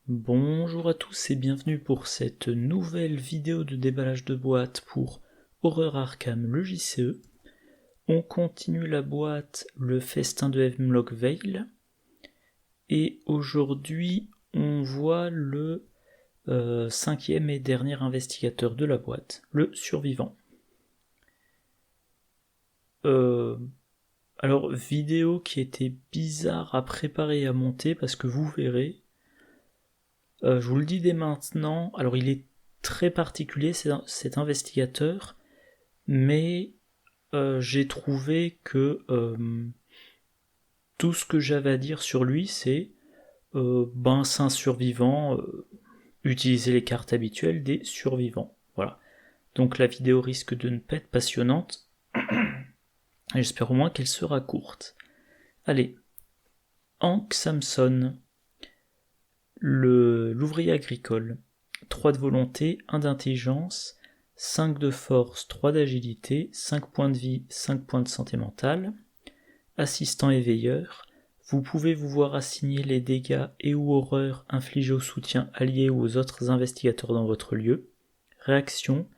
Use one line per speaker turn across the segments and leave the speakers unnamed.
Bonjour à tous et bienvenue pour cette nouvelle vidéo de déballage de boîte pour Horror Arkham le JCE. On continue la boîte Le Festin de Hemlock Vale et aujourd'hui on voit le cinquième et dernier investigateur de la boîte, le survivant. Alors vidéo qui était bizarre à préparer et à monter parce que vous verrez. Je vous le dis dès maintenant, alors il est très particulier cet investigateur, mais j'ai trouvé que tout ce que j'avais à dire sur lui c'est c'est un survivant, utiliser les cartes habituelles des survivants. Voilà. Donc la vidéo risque de ne pas être passionnante, j'espère au moins qu'elle sera courte. Allez, Hank Samson, l'ouvrier agricole, 3 de volonté, 1 d'intelligence, 5 de force, 3 d'agilité, 5 points de vie, 5 points de santé mentale. Assistant et veilleur, vous pouvez vous voir assigner les dégâts et ou horreurs infligés au soutien allié ou aux autres investigateurs dans votre lieu. Réaction,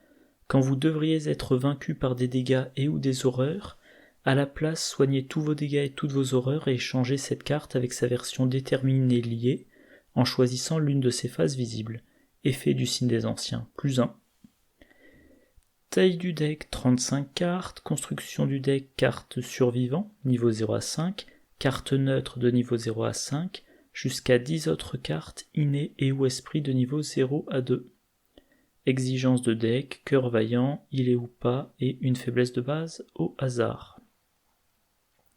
quand vous devriez être vaincu par des dégâts et ou des horreurs, à la place soignez tous vos dégâts et toutes vos horreurs et échangez cette carte avec sa version déterminée liée, en choisissant l'une de ses faces visibles. Effet du signe des anciens, +1. Taille du deck, 35 cartes. Construction du deck, carte survivant, niveau 0 à 5. Carte neutre de niveau 0 à 5. Jusqu'à 10 autres cartes innées et ou esprit de niveau 0 à 2. Exigence de deck, cœur vaillant, il est ou pas, et une faiblesse de base au hasard.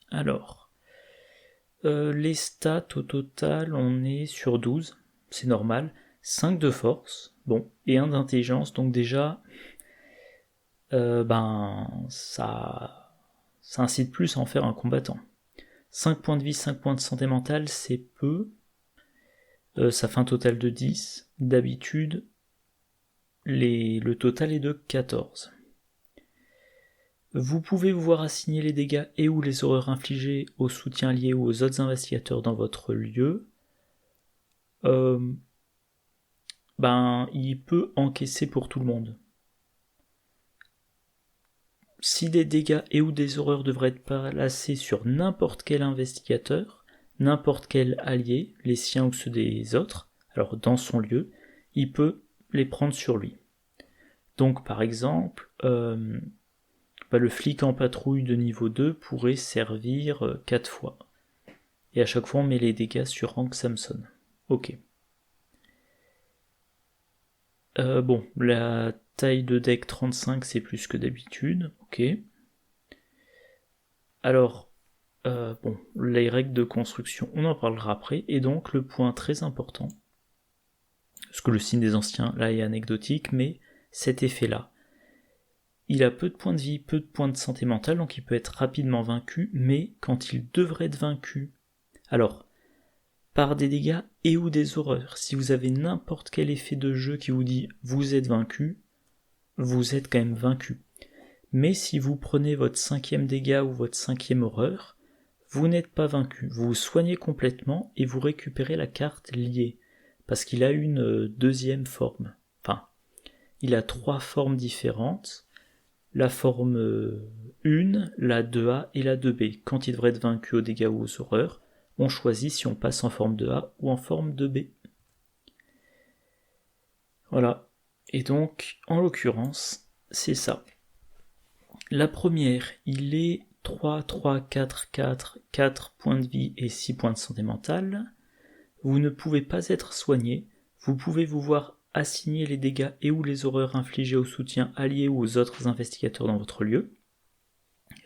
Alors, les stats au total, on est sur 12, c'est normal. 5 de force, bon, et 1 d'intelligence, donc déjà, ça incite plus à en faire un combattant. 5 points de vie, 5 points de santé mentale, c'est peu. Ça fait un total de 10. D'habitude, le total est de 14. Vous pouvez vous voir assigner les dégâts et ou les horreurs infligées au soutien lié ou aux autres investigateurs dans votre lieu. Il peut encaisser pour tout le monde. Si des dégâts et ou des horreurs devraient être placés sur n'importe quel investigateur, n'importe quel allié, les siens ou ceux des autres, alors dans son lieu, il peut les prendre sur lui. Donc par exemple, le flic en patrouille de niveau 2 pourrait servir 4 fois. Et à chaque fois on met les dégâts sur Hank Samson. Ok. La taille de deck 35 c'est plus que d'habitude. Ok. Alors, les règles de construction, on en parlera après. Et donc le point très important, parce que le signe des anciens là est anecdotique, mais cet effet-là, il a peu de points de vie, peu de points de santé mentale, donc il peut être rapidement vaincu, mais quand il devrait être vaincu, alors, par des dégâts et ou des horreurs, si vous avez n'importe quel effet de jeu qui vous dit « vous êtes vaincu », vous êtes quand même vaincu. Mais si vous prenez votre 5e dégât ou votre 5e horreur, vous n'êtes pas vaincu, vous vous soignez complètement et vous récupérez la carte liée, parce qu'il a une deuxième forme. Enfin, il a 3 formes différentes, la forme 1, la 2A et la 2B. Quand il devrait être vaincu aux dégâts ou aux horreurs, on choisit si on passe en forme 2A ou en forme 2B. Voilà, et donc, en l'occurrence, c'est ça. La première, il est 3, 3, 4, 4, 4 points de vie et 6 points de santé mentale. Vous ne pouvez pas être soigné, vous pouvez vous voir assigner les dégâts et ou les horreurs infligées au soutien allié ou aux autres investigateurs dans votre lieu.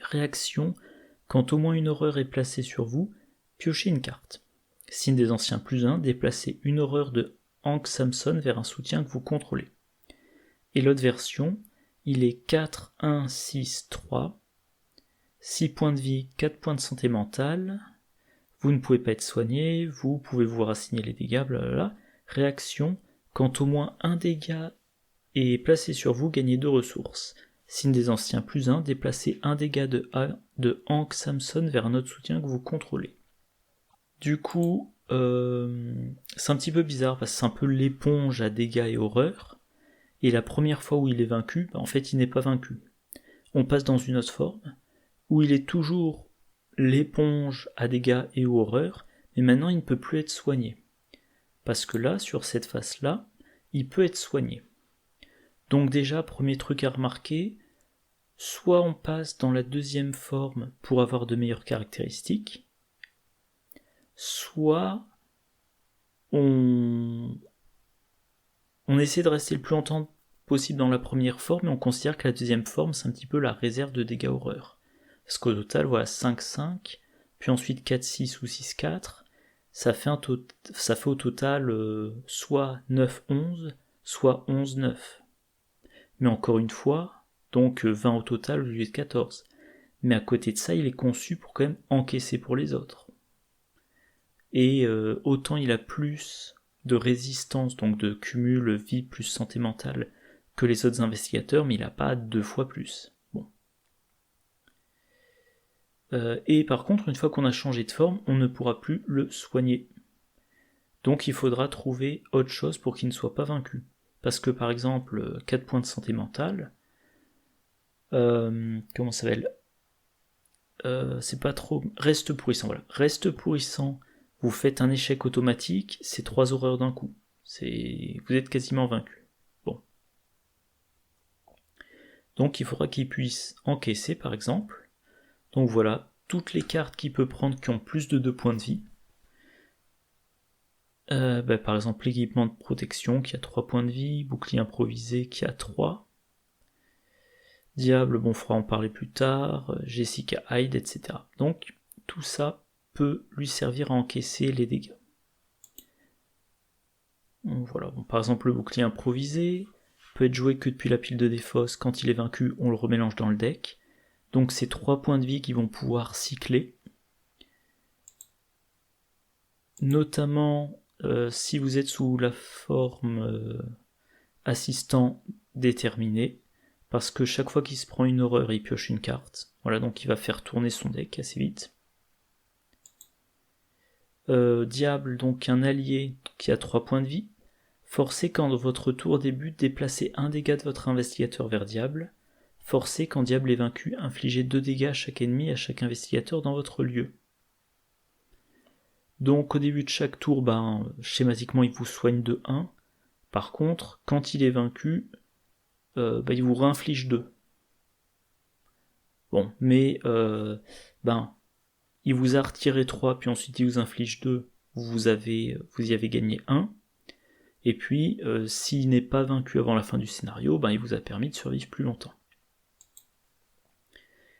Réaction, quand au moins une horreur est placée sur vous, piochez une carte. Signe des anciens +1, déplacez une horreur de Hank Samson vers un soutien que vous contrôlez. Et l'autre version, il est 4, 1, 6, 3, 6 points de vie, 4 points de santé mentale, vous ne pouvez pas être soigné, vous pouvez vous voir assigner les dégâts, blablabla. Réaction, quand au moins un dégât est placé sur vous, gagnez 2 ressources. Signe des anciens +1, déplacez un dégât de Hank Samson vers un autre soutien que vous contrôlez. Du coup, c'est un petit peu bizarre parce que c'est un peu l'éponge à dégâts et horreur. Et la première fois où il est vaincu, en fait il n'est pas vaincu. On passe dans une autre forme où il est toujours l'éponge à dégâts et horreur, mais maintenant il ne peut plus être soigné. Parce que là, sur cette face-là, il peut être soigné. Donc déjà, premier truc à remarquer, soit on passe dans la deuxième forme pour avoir de meilleures caractéristiques, soit on essaie de rester le plus longtemps possible dans la première forme et on considère que la deuxième forme c'est un petit peu la réserve de dégâts horreur. Parce qu'au total, voilà, 5-5, puis ensuite 4-6 ou 6-4, ça fait au total soit 9-11, soit 11-9. Mais encore une fois, donc 20 au total au lieu de 14. Mais à côté de ça, il est conçu pour quand même encaisser pour les autres. Et autant il a plus de résistance, donc de cumul vie plus santé mentale que les autres investigateurs, mais il n'a pas 2 fois plus. Bon. Et par contre, une fois qu'on a changé de forme, on ne pourra plus le soigner. Donc il faudra trouver autre chose pour qu'il ne soit pas vaincu. Parce que par exemple, 4 points de santé mentale, comment ça s'appelle, c'est pas trop... Reste pourrissant, voilà. Reste pourrissant, vous faites un échec automatique, c'est 3 horreurs d'un coup. Vous êtes quasiment vaincu. Bon. Donc il faudra qu'il puisse encaisser par exemple. Donc voilà, toutes les cartes qu'il peut prendre qui ont plus de 2 points de vie. Par exemple l'équipement de protection qui a 3 points de vie, bouclier improvisé qui a 3. Diable, bon, faudra en parler plus tard, Jessica Hyde, etc. Donc tout ça peut lui servir à encaisser les dégâts. Donc, voilà, bon, par exemple le bouclier improvisé peut être joué que depuis la pile de défausse, quand il est vaincu on le remélange dans le deck. Donc c'est 3 points de vie qui vont pouvoir cycler. Notamment si vous êtes sous la forme assistant déterminé, parce que chaque fois qu'il se prend une horreur, il pioche une carte. Voilà, donc il va faire tourner son deck assez vite. Diable, donc un allié qui a 3 points de vie. Forcez quand votre tour débute, déplacez un dégât de votre investigateur vers Diable. Forcez quand Diable est vaincu, infligez 2 dégâts à chaque ennemi et à chaque investigateur dans votre lieu. Donc au début de chaque tour, schématiquement il vous soigne de 1. Par contre, quand il est vaincu, il vous réinflige 2. Bon, mais il vous a retiré 3, puis ensuite il vous inflige 2, vous y avez gagné 1. Et puis, s'il n'est pas vaincu avant la fin du scénario, il vous a permis de survivre plus longtemps.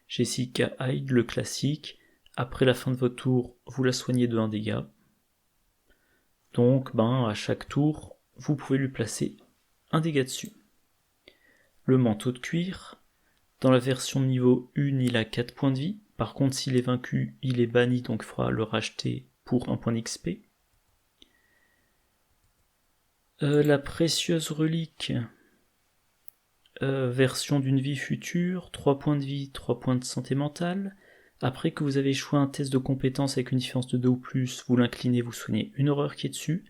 Jessica Hyde, le classique, après la fin de votre tour, vous la soignez de 1 dégât. Donc, à chaque tour, vous pouvez lui placer 1 dégât dessus. Le manteau de cuir, dans la version niveau 1, il a 4 points de vie. Par contre, s'il est vaincu, il est banni, donc il faudra le racheter pour 1 point d'XP. La précieuse relique, version d'une vie future, 3 points de vie, 3 points de santé mentale. Après que vous avez échoué un test de compétence avec une différence de 2 ou plus, vous l'inclinez, vous soignez une horreur qui est dessus.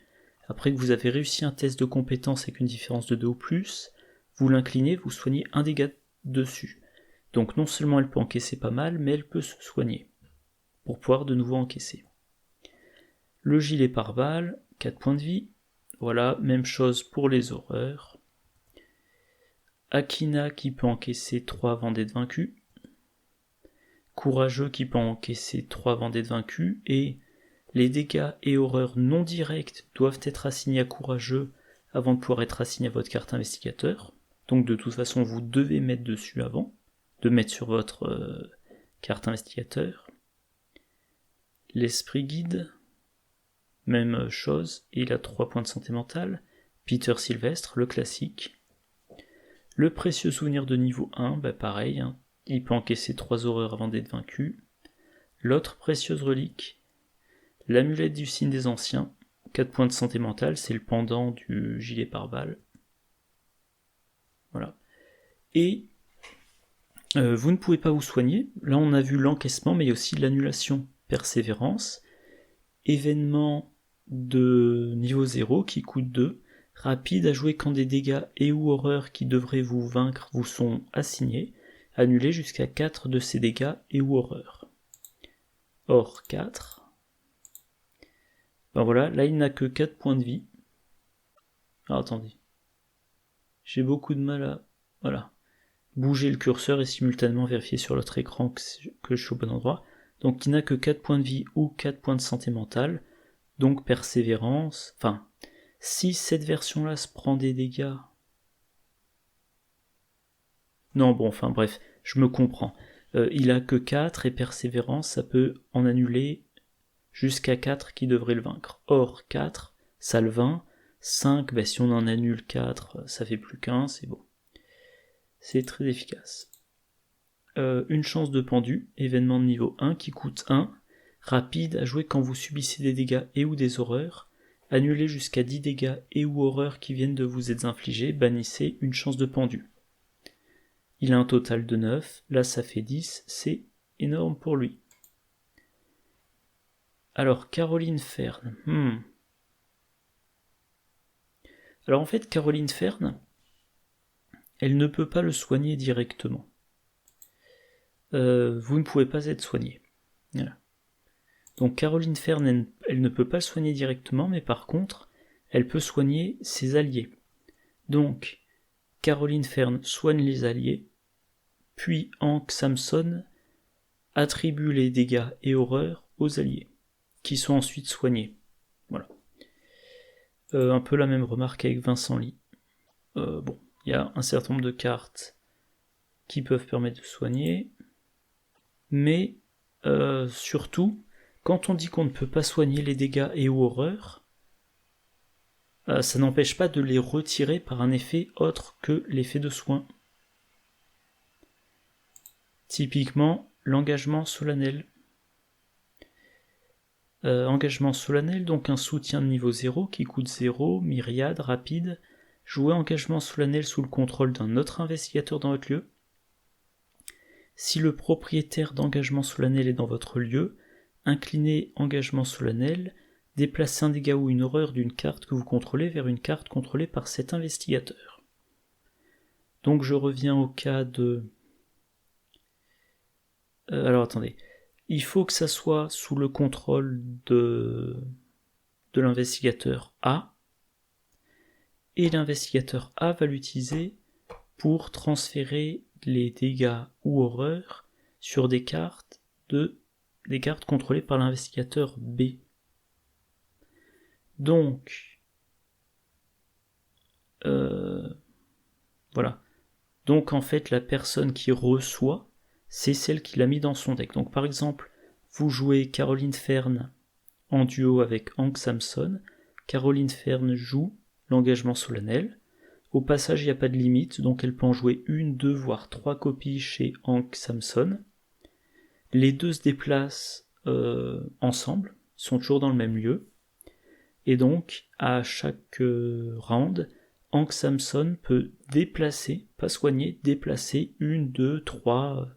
Après que vous avez réussi un test de compétence avec une différence de 2 ou plus, vous l'inclinez, vous soignez 1 dégât dessus. Donc non seulement elle peut encaisser pas mal, mais elle peut se soigner, pour pouvoir de nouveau encaisser. Le gilet pare-balles, 4 points de vie. Voilà, même chose pour les horreurs. Akina qui peut encaisser 3 avant d'être vaincu. Courageux qui peut encaisser 3 avant d'être vaincu. Et les dégâts et horreurs non directs doivent être assignés à courageux avant de pouvoir être assignés à votre carte investigateur. Donc de toute façon, vous devez mettre dessus avant de mettre sur votre carte investigateur. L'esprit guide, même chose, il a 3 points de santé mentale. Peter Sylvestre, le classique. Le précieux souvenir de niveau 1, pareil, il peut encaisser 3 horreurs avant d'être vaincu. L'autre précieuse relique, l'amulette du signe des anciens, 4 points de santé mentale, c'est le pendant du gilet pare-balles. Voilà. Et vous ne pouvez pas vous soigner. Là on a vu l'encaissement, mais il y a aussi l'annulation, persévérance. Événement de niveau 0 qui coûte 2, rapide à jouer quand des dégâts et ou horreurs qui devraient vous vaincre vous sont assignés, annulez jusqu'à 4 de ces dégâts et ou horreurs. Or 4, ben voilà, là il n'a que 4 points de vie. Alors attendez, j'ai beaucoup de mal à... Voilà. Bouger le curseur et simultanément vérifier sur l'autre écran que je suis au bon endroit. Donc il n'a que 4 points de vie ou 4 points de santé mentale, donc persévérance, enfin, si cette version-là se prend des dégâts... Non, bon, enfin bref, je me comprends. Il a que 4 et persévérance, ça peut en annuler jusqu'à 4 qui devrait le vaincre. Or, 4, ça le vainc. 5, ben, si on en annule 4, ça fait plus qu'un, c'est bon. C'est très efficace. Une chance de pendu, événement de niveau 1 qui coûte 1, rapide à jouer quand vous subissez des dégâts et ou des horreurs, annulez jusqu'à 10 dégâts et ou horreurs qui viennent de vous être infligés, bannissez une chance de pendu. Il a un total de 9, là ça fait 10, c'est énorme pour lui. Alors Caroline Fern. Alors en fait Caroline Fern, elle ne peut pas le soigner directement. Vous ne pouvez pas être soigné. Voilà. Donc Caroline Fern, elle ne peut pas le soigner directement, mais par contre, elle peut soigner ses alliés. Donc, Caroline Fern soigne les alliés, puis Hank Samson attribue les dégâts et horreurs aux alliés, qui sont ensuite soignés. Voilà. Un peu la même remarque avec Vincent Lee. Bon, il y a un certain nombre de cartes qui peuvent permettre de soigner, mais surtout, quand on dit qu'on ne peut pas soigner les dégâts et ou horreurs, ça n'empêche pas de les retirer par un effet autre que l'effet de soin. Typiquement, l'engagement solennel. Engagement solennel, donc un soutien de niveau 0 qui coûte 0, myriade, rapide. Jouez engagement solennel sous le contrôle d'un autre investigateur dans votre lieu. Si le propriétaire d'engagement solennel est dans votre lieu, inclinez engagement solennel, déplacez un dégât ou une horreur d'une carte que vous contrôlez vers une carte contrôlée par cet investigateur. Donc je reviens au cas de... alors attendez, il faut que ça soit sous le contrôle de l'investigateur A, et l'investigateur A va l'utiliser pour transférer les dégâts ou horreurs sur des cartes contrôlées par l'investigateur B. Donc, voilà. Donc en fait, la personne qui reçoit, c'est celle qui l'a mis dans son deck. Donc par exemple, vous jouez Caroline Fern en duo avec Hank Samson. Caroline Fern joue l'engagement solennel. Au passage, il n'y a pas de limite, donc elle peut en jouer 1, 2, voire 3 copies chez Hank Samson. Les deux se déplacent ensemble, sont toujours dans le même lieu. Et donc, à chaque round, Hank Samson peut déplacer, pas soigner, déplacer 1, 2, 3,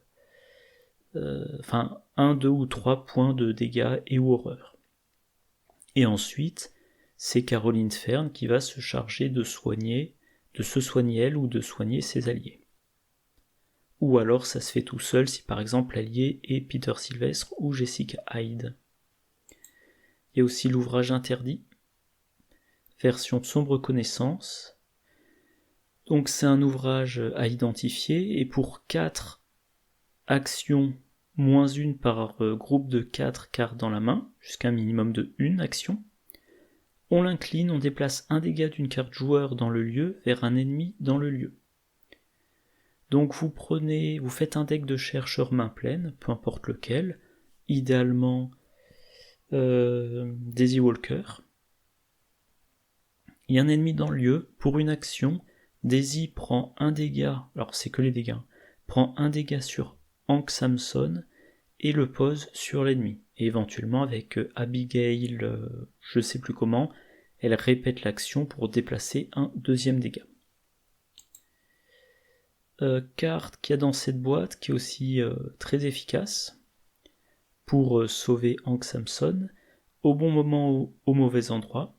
1, 2 ou 3 points de dégâts et ou horreurs. Et ensuite, c'est Caroline Fern qui va se charger de se soigner elle ou de soigner ses alliés. Ou alors ça se fait tout seul si par exemple l'allié est Peter Sylvestre ou Jessica Hyde. Il y a aussi l'ouvrage interdit, version sombre connaissance. Donc c'est un ouvrage à identifier et pour 4 actions moins 1 par groupe de 4 cartes dans la main, jusqu'à un minimum de 1 action, on l'incline, on déplace un dégât d'une carte joueur dans le lieu vers un ennemi dans le lieu. Donc vous faites un deck de chercheurs main pleine, peu importe lequel, idéalement Daisy Walker. Il y a un ennemi dans le lieu, pour une action, Daisy prend un dégât, alors c'est que les dégâts, prend un dégât sur Hank Samson et le pose sur l'ennemi. Et éventuellement avec Abigail, je sais plus comment, elle répète l'action pour déplacer un deuxième dégât. Carte qu'il y a dans cette boîte qui est aussi très efficace pour sauver Hank Samson. au bon moment au mauvais endroit.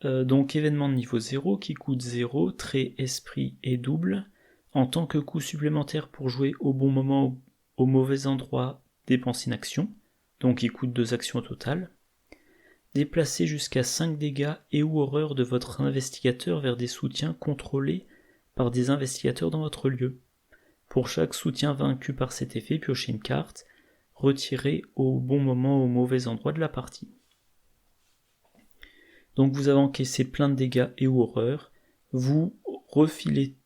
Donc événement de niveau 0 qui coûte 0, trait, esprit et double. En tant que coût supplémentaire pour jouer au bon moment au mauvais endroit, dépense une action, donc il coûte 2 actions au total. Déplacer jusqu'à 5 dégâts et ou horreurs de votre investigateur vers des soutiens contrôlés par des investigateurs dans votre lieu. Pour chaque soutien vaincu par cet effet, piochez une carte, retirez au bon moment au mauvais endroit de la partie. Donc vous avez encaissé plein de dégâts et ou horreurs, vous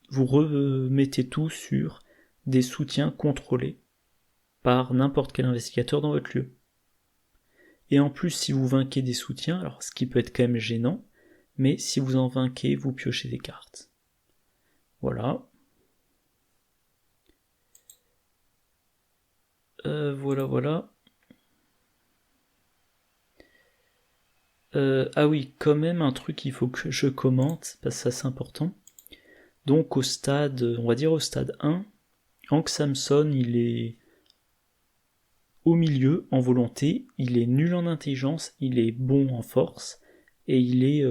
remettez tout sur des soutiens contrôlés par n'importe quel investigateur dans votre lieu. Et en plus, si vous vainquez des soutiens, alors ce qui peut être quand même gênant, mais si vous en vainquez, vous piochez des cartes. Voilà. Voilà. Ah oui, quand même un truc qu'il faut que je commente, parce que ça c'est important. Donc au stade, on va dire au stade 1, Hank Samson, il est au milieu en volonté, il est nul en intelligence, il est bon en force, et il est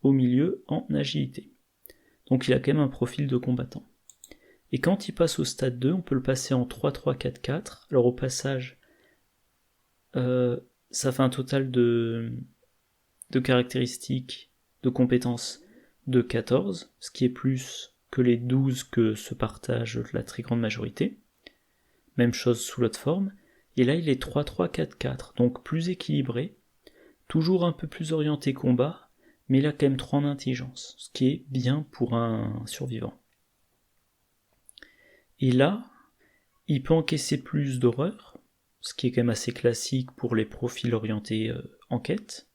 au milieu en agilité. Donc il a quand même un profil de combattant. Et quand il passe au stade 2, on peut le passer en 3-3-4-4. Alors au passage, ça fait un total de caractéristiques, de compétences de 14, ce qui est plus que les 12 que se partage la très grande majorité. Même chose sous l'autre forme. Et là, il est 3-3-4-4, donc plus équilibré, toujours un peu plus orienté combat, mais il a quand même 3 en intelligence, ce qui est bien pour un survivant. Et là, il peut encaisser plus d'horreur, ce qui est quand même assez classique pour les profils orientés enquête.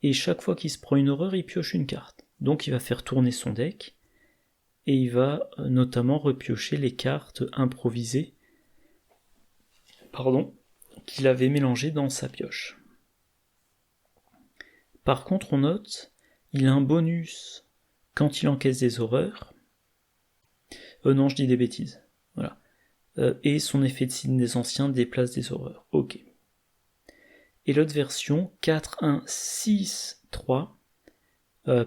Et chaque fois qu'il se prend une horreur, il pioche une carte. Donc il va faire tourner son deck, et il va notamment repiocher les cartes improvisées qu'il avait mélangées dans sa pioche. Par contre, on note, il a un bonus quand il encaisse des horreurs. Non, je dis des bêtises. Voilà. Et son effet de signe des anciens déplace des horreurs. Ok. Et l'autre version, 4-1-6-3.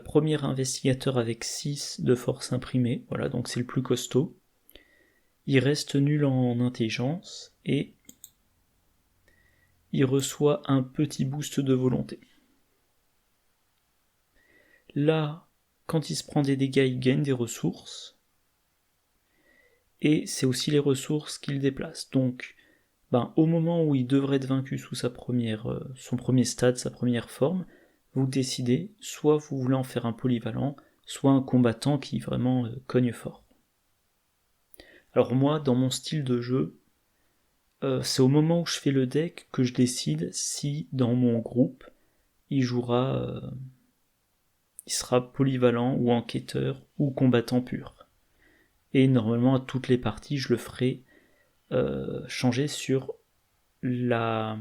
Premier investigateur avec 6 de force imprimée. Voilà, donc c'est le plus costaud. Il reste nul en intelligence et il reçoit un petit boost de volonté. Là, quand il se prend des dégâts, il gagne des ressources. Et c'est aussi les ressources qu'il déplace. Donc, au moment où il devrait être vaincu sous son premier stade, sa première forme, vous décidez, soit vous voulez en faire un polyvalent, soit un combattant qui vraiment cogne fort. Alors moi, dans mon style de jeu, c'est au moment où je fais le deck que je décide si dans mon groupe, il sera polyvalent ou enquêteur ou combattant pur. Et normalement à toutes les parties, je le ferai changer sur la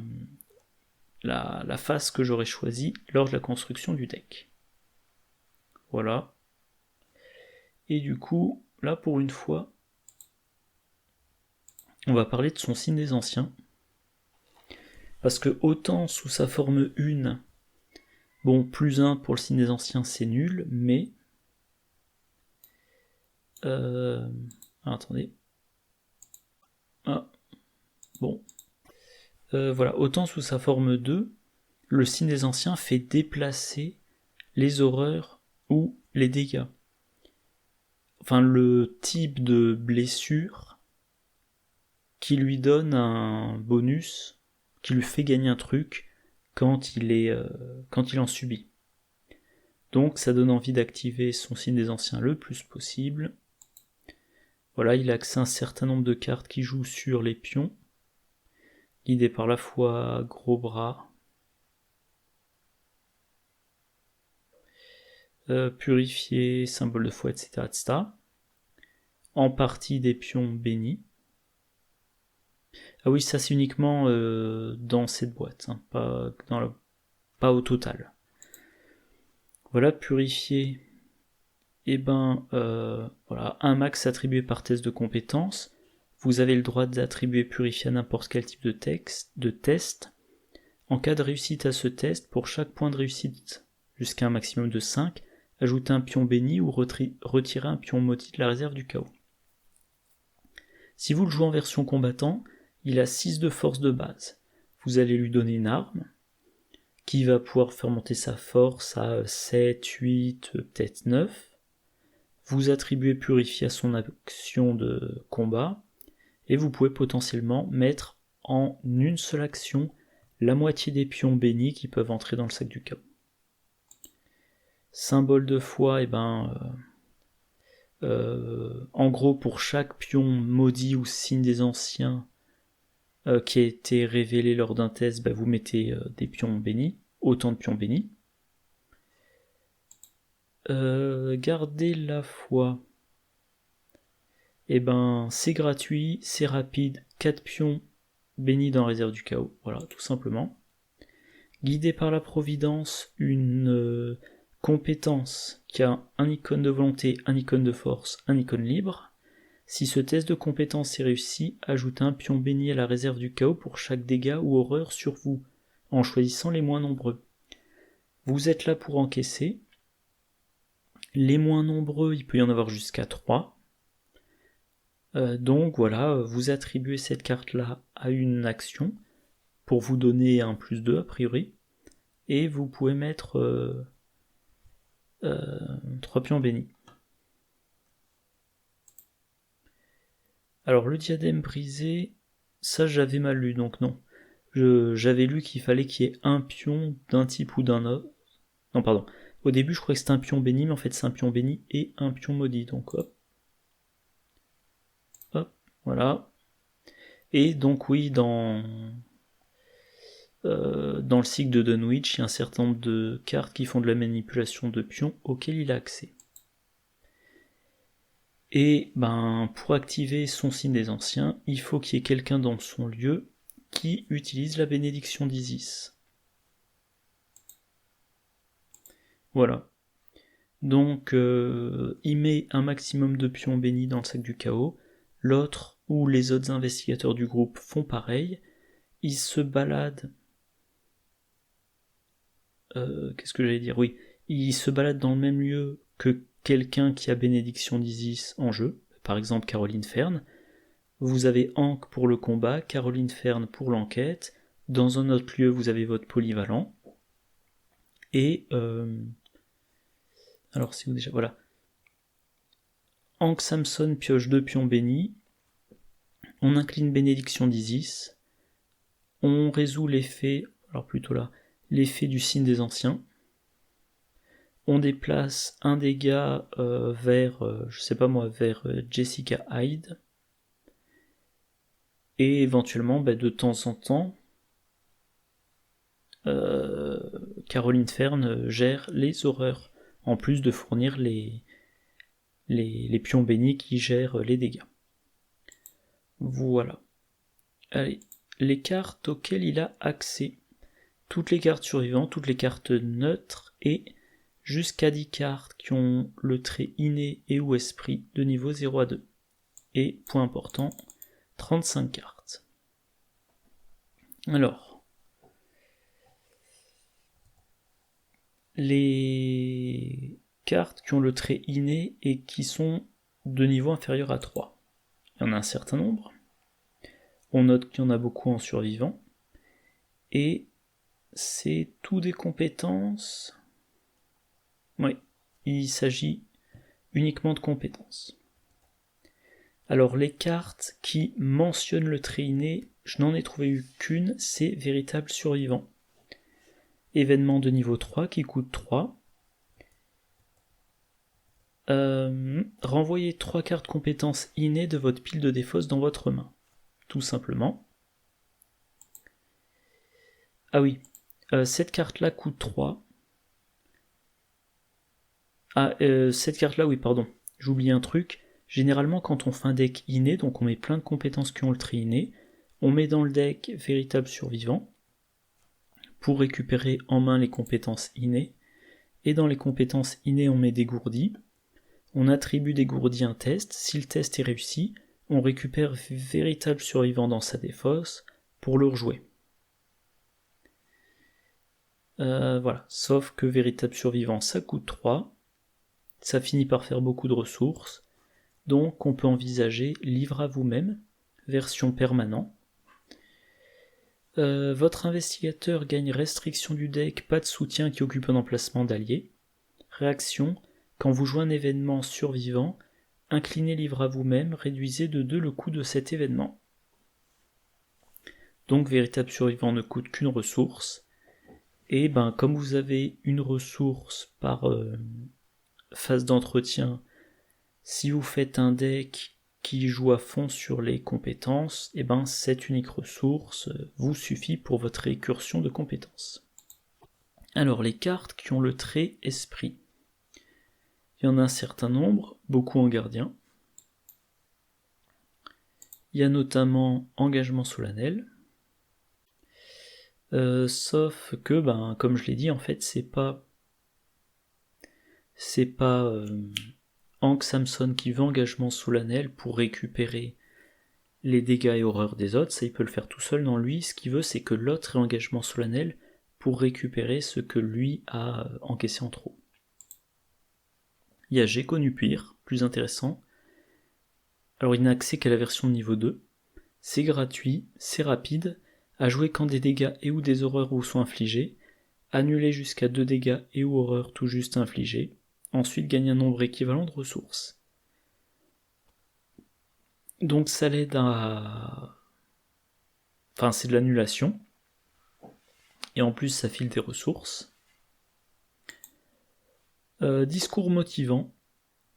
phase que j'aurais choisie lors de la construction du deck. Voilà. Et du coup, là pour une fois, on va parler de son signe des anciens. Parce que autant sous sa forme 1, bon, plus 1 pour le signe des anciens c'est nul, mais... attendez. Ah, bon. Voilà, autant sous sa forme 2, le signe des anciens fait déplacer les horreurs ou les dégâts. Enfin, le type de blessure qui lui donne un bonus, qui lui fait gagner un truc quand il en subit. Donc ça donne envie d'activer son signe des anciens le plus possible. Voilà, il a accès à un certain nombre de cartes qui jouent sur les pions, guidé par la foi, gros bras, purifié, symbole de foi, etc., etc. En partie des pions bénis. Ah oui, ça c'est uniquement dans cette boîte, hein, pas au total. Voilà, purifié. Et voilà, un max attribué par test de compétence. vous avez le droit d'attribuer purifier à n'importe quel type de test. En cas de réussite à ce test, pour chaque point de réussite jusqu'à un maximum de 5, ajoutez un pion béni ou retirez un pion maudit de la réserve du chaos. Si vous le jouez en version combattant, il a 6 de force de base. Vous allez lui donner une arme, qui va pouvoir faire monter sa force à 7, 8, peut-être 9. Vous attribuez purifier à son action de combat, et vous pouvez potentiellement mettre en une seule action la moitié des pions bénis qui peuvent entrer dans le sac du chaos. Symbole de foi, en gros pour chaque pion maudit ou signe des anciens qui a été révélé lors d'un test, vous mettez des pions bénis, autant de pions bénis. Gardez la foi. C'est gratuit, c'est rapide, 4 pions bénis dans la réserve du chaos, voilà, tout simplement. Guidé par la providence, une compétence qui a un icône de volonté, un icône de force, un icône libre. Si ce test de compétence est réussi, ajoutez un pion béni à la réserve du chaos pour chaque dégât ou horreur sur vous, en choisissant les moins nombreux. Vous êtes là pour encaisser. Les moins nombreux, il peut y en avoir jusqu'à 3. Donc voilà, vous attribuez cette carte-là à une action pour vous donner un +2 a priori, et vous pouvez mettre 3 pions bénis. Alors le diadème brisé, ça j'avais mal lu, donc non. J'avais lu qu'il fallait qu'il y ait un pion d'un type ou d'un autre. Non, pardon. Au début je croyais que c'était un pion béni, mais en fait c'est un pion béni et un pion maudit, donc hop. Voilà. Et donc oui, dans le cycle de Dunwich, il y a un certain nombre de cartes qui font de la manipulation de pions auxquelles il a accès. Et pour activer son signe des anciens, il faut qu'il y ait quelqu'un dans son lieu qui utilise la bénédiction d'Isis. Voilà. Donc il met un maximum de pions bénis dans le sac du chaos. L'autre ou les autres investigateurs du groupe font pareil. Ils se baladent. Qu'est-ce que j'allais dire ? Oui, ils se baladent dans le même lieu que quelqu'un qui a bénédiction d'Isis en jeu, par exemple Caroline Fern. Vous avez Hank pour le combat, Caroline Fern pour l'enquête. Dans un autre lieu, vous avez votre polyvalent. Et alors c'est où déjà ? Voilà. Hank Samson pioche 2 pions bénis. On incline bénédiction d'Isis. On résout l'effet, alors plutôt là, l'effet du signe des anciens. On déplace un dégât vers Jessica Hyde. Et éventuellement, de temps en temps, Caroline Fern gère les horreurs, en plus de fournir les pions bénis qui gèrent les dégâts. Voilà. Allez, les cartes auxquelles il a accès. Toutes les cartes survivantes, toutes les cartes neutres et jusqu'à 10 cartes qui ont le trait inné et ou esprit de niveau 0 à 2. Et, point important, 35 cartes. Alors, les cartes qui ont le trait inné et qui sont de niveau inférieur à 3. Il y en a un certain nombre. On note qu'il y en a beaucoup en survivant. Et c'est tout des compétences. Oui, il s'agit uniquement de compétences. Alors les cartes qui mentionnent le trait inné, je n'en ai trouvé qu'une, c'est véritable survivant. Événement de niveau 3 qui coûte 3. Renvoyez 3 cartes compétences innées de votre pile de défausse dans votre main. Tout simplement. Ah oui, cette carte-là coûte 3. Cette carte-là, oui, pardon, j'oublie un truc. Généralement, quand on fait un deck inné, donc on met plein de compétences qui ont le trait inné, on met dans le deck véritable survivant pour récupérer en main les compétences innées. Et dans les compétences innées, on met dégourdi. On attribue dégourdi un test. Si le test est réussi, on récupère véritable survivant dans sa défausse pour le rejouer. Voilà, sauf que véritable survivant ça coûte 3, ça finit par faire beaucoup de ressources, donc on peut envisager livre à vous-même, version permanent. Votre investigateur gagne restriction du deck, pas de soutien qui occupe un emplacement d'allié. Réaction, quand vous jouez un événement survivant, inclinez livre à vous-même, réduisez de 2 le coût de cet événement. Donc véritable survivant ne coûte qu'une ressource, et comme vous avez une ressource par phase d'entretien, si vous faites un deck qui joue à fond sur les compétences, cette unique ressource vous suffit pour votre récursion de compétences. Alors les cartes qui ont le trait esprit. Il y en a un certain nombre, beaucoup en gardien. Il y a notamment engagement solennel. Sauf que, comme je l'ai dit, en fait, c'est pas Hank Samson qui veut engagement solennel pour récupérer les dégâts et horreurs des autres, ça il peut le faire tout seul. Non, lui, ce qu'il veut, c'est que l'autre ait engagement solennel pour récupérer ce que lui a encaissé en trop. Il y a J'ai connu pire, plus intéressant. Alors il n'a accès qu'à la version de niveau 2. C'est gratuit, c'est rapide, à jouer quand des dégâts et ou des horreurs vous sont infligés, annuler jusqu'à 2 dégâts et ou horreurs tout juste infligés, ensuite gagne un nombre équivalent de ressources. Donc ça l'aide à... Enfin c'est de l'annulation, et en plus ça file des ressources. Discours motivant,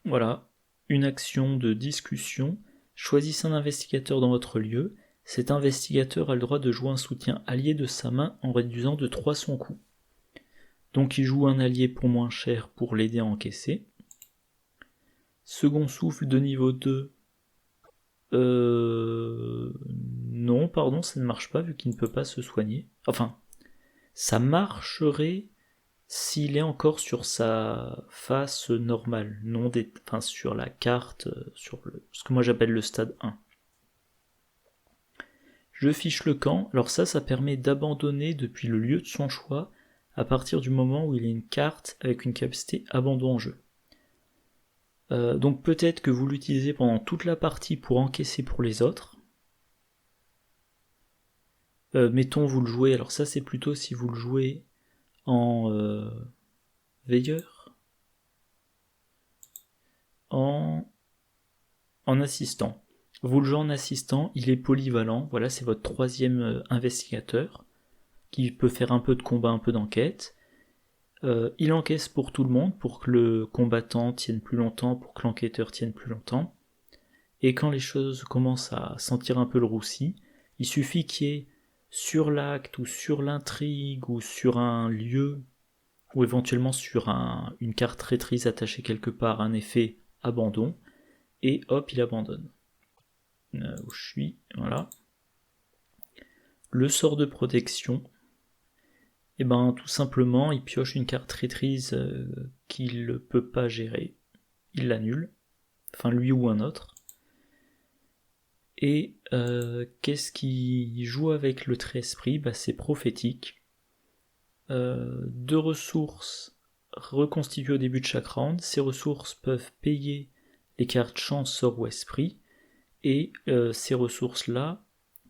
voilà, une action de discussion, choisissez un investigateur dans votre lieu, cet investigateur a le droit de jouer un soutien allié de sa main en réduisant de 3 son coût. Donc il joue un allié pour moins cher pour l'aider à encaisser. Second souffle de niveau 2. Non, pardon, ça ne marche pas vu qu'il ne peut pas se soigner. Enfin, ça marcherait s'il est encore sur sa face normale, sur la carte, sur ce que moi j'appelle le stade 1. Je fiche le camp, alors ça permet d'abandonner depuis le lieu de son choix à partir du moment où il y a une carte avec une capacité abandon en jeu. Donc peut-être que vous l'utilisez pendant toute la partie pour encaisser pour les autres. Mettons vous le jouez, alors ça c'est plutôt si vous le jouez en veilleur, en assistant. Vous le jouez en assistant, il est polyvalent, voilà, c'est votre troisième investigateur, qui peut faire un peu de combat, un peu d'enquête. Il encaisse pour tout le monde, pour que le combattant tienne plus longtemps, pour que l'enquêteur tienne plus longtemps. Et quand les choses commencent à sentir un peu le roussi, il suffit qu'il y ait sur l'acte, ou sur l'intrigue, ou sur un lieu, ou éventuellement sur une carte traîtrise attachée quelque part, un effet abandon, et hop, il abandonne. Où je suis, voilà. Le sort de protection, tout simplement, il pioche une carte traîtrise qu'il ne peut pas gérer, il l'annule, enfin lui ou un autre. Et qu'est-ce qui joue avec le trait esprit ? C'est prophétique. 2 ressources reconstituées au début de chaque round. Ces ressources peuvent payer les cartes chance, sort ou esprit. Et ces ressources-là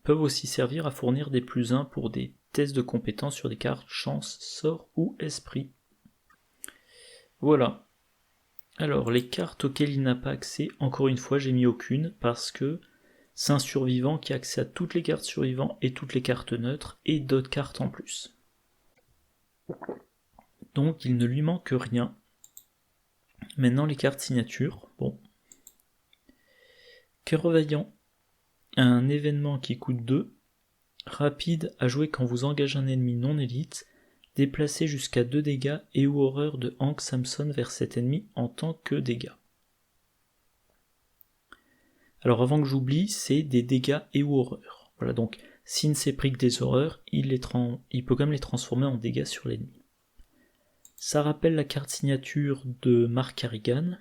peuvent aussi servir à fournir des +1 pour des tests de compétences sur des cartes chance, sort ou esprit. Voilà. Alors, les cartes auxquelles il n'a pas accès, encore une fois, j'ai mis aucune, parce que c'est un survivant qui a accès à toutes les cartes survivantes et toutes les cartes neutres, et d'autres cartes en plus. Donc, il ne lui manque rien. Maintenant, les cartes signatures. Bon. Cœur vaillant. Un événement qui coûte 2. Rapide à jouer quand vous engagez un ennemi non élite. Déplacez jusqu'à 2 dégâts et ou horreur de Hank Samson vers cet ennemi en tant que dégâts. Alors avant que j'oublie, c'est des dégâts et ou horreurs. Voilà, donc s'il ne s'est pris que des horreurs, il peut quand même les transformer en dégâts sur l'ennemi. Ça rappelle la carte signature de Mark Harrigan.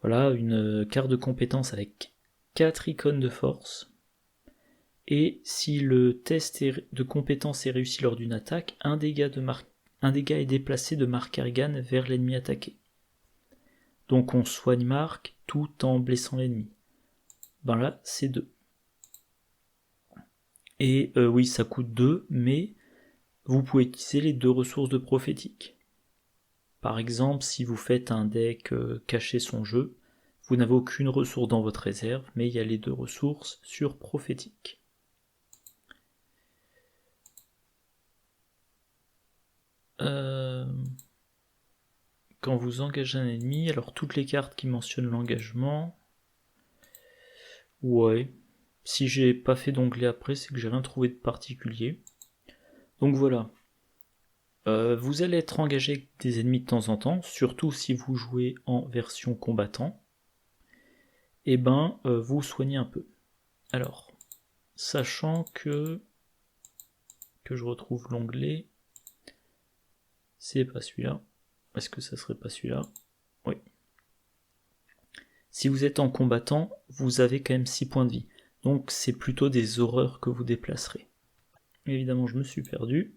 Voilà, une carte de compétence avec 4 icônes de force. Et si le test de compétence est réussi lors d'une attaque, un dégât est déplacé de Mark Kerrigan vers l'ennemi attaqué. Donc on soigne Mark tout en blessant l'ennemi. Ben là, c'est 2. Et oui, ça coûte 2, mais vous pouvez utiliser les 2 ressources de prophétique. Par exemple, si vous faites un deck caché son jeu, vous n'avez aucune ressource dans votre réserve, mais il y a les 2 ressources sur prophétique. Quand vous engagez un ennemi, alors toutes les cartes qui mentionnent l'engagement, ouais, si j'ai pas fait d'onglet après, c'est que j'ai rien trouvé de particulier. Donc voilà, vous allez être engagé avec des ennemis de temps en temps, surtout si vous jouez en version combattant, et ben vous soignez un peu. Alors, sachant que je retrouve l'onglet, c'est pas celui-là. Est-ce que ça serait pas celui-là? Oui. Si vous êtes en combattant, vous avez quand même 6 points de vie. Donc c'est plutôt des horreurs que vous déplacerez. Évidemment, je me suis perdu.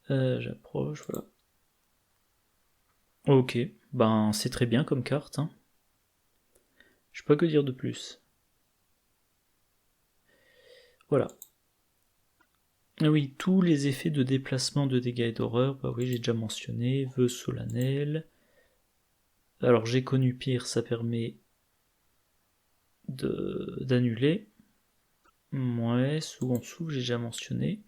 J'approche, voilà. Ok, ben c'est très bien comme carte. Hein. Je sais pas que dire de plus. Voilà. Ah oui, tous les effets de déplacement de dégâts et d'horreur, bah oui, j'ai déjà mentionné. Vœux solennels. Alors j'ai connu pire, ça permet d'annuler. Ouais, second souffle, j'ai déjà mentionné.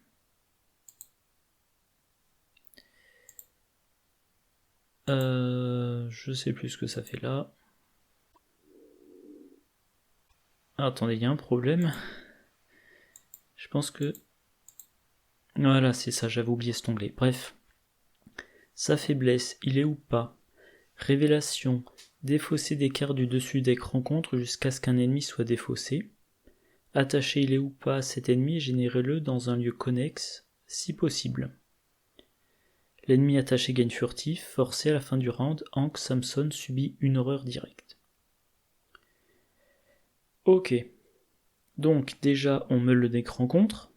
Je sais plus ce que ça fait là. Ah, attendez, il y a un problème. Je pense que... Voilà, c'est ça, j'avais oublié cet onglet. Bref. Sa faiblesse, il est ou pas. Révélation. Défausser des cartes du dessus deck rencontre jusqu'à ce qu'un ennemi soit défaussé. Attacher il est ou pas à cet ennemi et générez-le dans un lieu connexe, si possible. L'ennemi attaché gagne furtif, forcé à la fin du round, Hank Samson subit une horreur directe. Ok. Donc déjà on meule le deck rencontre.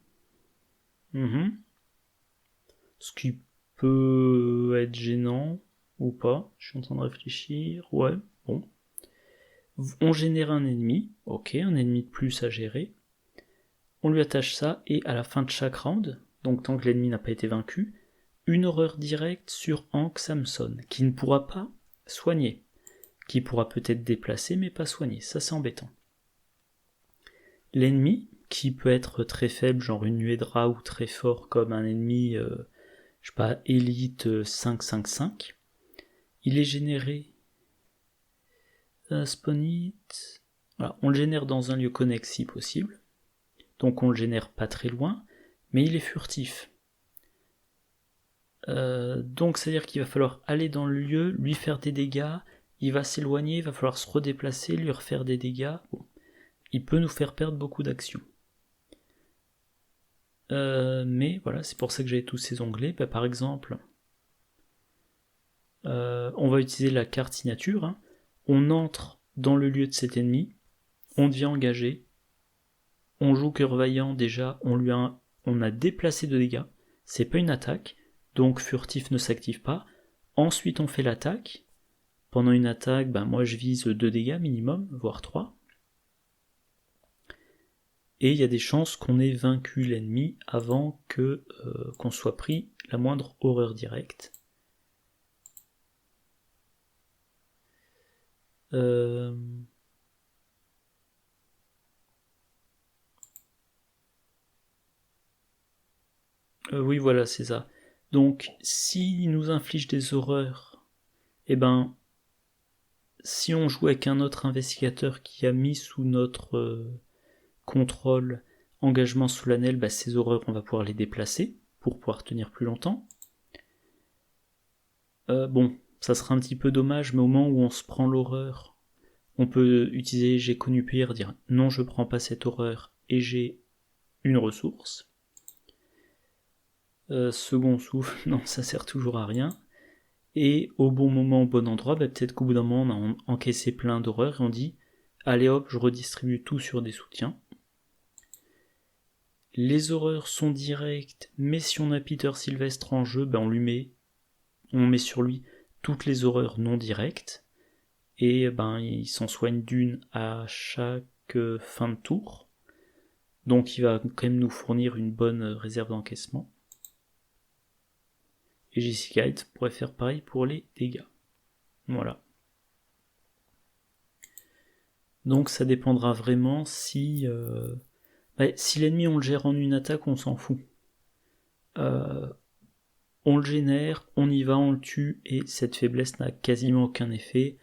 Ce qui peut être gênant ou pas. Je suis en train de réfléchir. Ouais, bon. On génère un ennemi. Ok, un ennemi de plus à gérer. On lui attache ça et à la fin de chaque round, donc tant que l'ennemi n'a pas été vaincu, une horreur directe sur Hank Samson, qui ne pourra pas soigner, qui pourra peut-être déplacer mais pas soigner, ça c'est embêtant. L'ennemi, qui peut être très faible, genre une nuée de rats, ou très fort comme un ennemi, je sais pas, élite 5-5-5, il est généré... Spawn it... Voilà, on le génère dans un lieu connexe si possible, donc on le génère pas très loin, mais il est furtif. Donc c'est à dire qu'il va falloir aller dans le lieu, lui faire des dégâts, il va s'éloigner, il va falloir se redéplacer, lui refaire des dégâts. Bon. Il peut nous faire perdre beaucoup d'actions. Mais voilà, c'est pour ça que j'ai tous ces onglets. Bah, par exemple, on va utiliser la carte signature. Hein. On entre dans le lieu de cet ennemi, on devient engagé, on joue cœur vaillant déjà, on a déplacé de dégâts, c'est pas une attaque, donc furtif ne s'active pas. Ensuite on fait l'attaque. Pendant une attaque, moi je vise 2 dégâts minimum, voire 3. Et il y a des chances qu'on ait vaincu l'ennemi avant qu'on soit pris la moindre horreur directe. Oui, voilà, c'est ça. Donc, s'il nous inflige des horreurs, si on joue avec un autre investigateur qui a mis sous notre contrôle engagement solennel, ces horreurs, on va pouvoir les déplacer pour pouvoir tenir plus longtemps. Bon, ça sera un petit peu dommage, mais au moment où on se prend l'horreur, on peut utiliser j'ai connu pire, dire non, je prends pas cette horreur et j'ai une ressource. Second souffle, non, ça sert toujours à rien. Et au bon moment, au bon endroit, peut-être qu'au bout d'un moment, on a encaissé plein d'horreurs et on dit allez hop, je redistribue tout sur des soutiens. Les horreurs sont directes, mais si on a Peter Sylvestre en jeu, on met sur lui toutes les horreurs non directes. Et il s'en soigne d'une à chaque fin de tour. Donc il va quand même nous fournir une bonne réserve d'encaissement. Et Jessica Hyde pourrait faire pareil pour les dégâts. Voilà. Donc ça dépendra vraiment si l'ennemi on le gère en une attaque, on s'en fout. On le génère, on y va, on le tue, et cette faiblesse n'a quasiment aucun effet,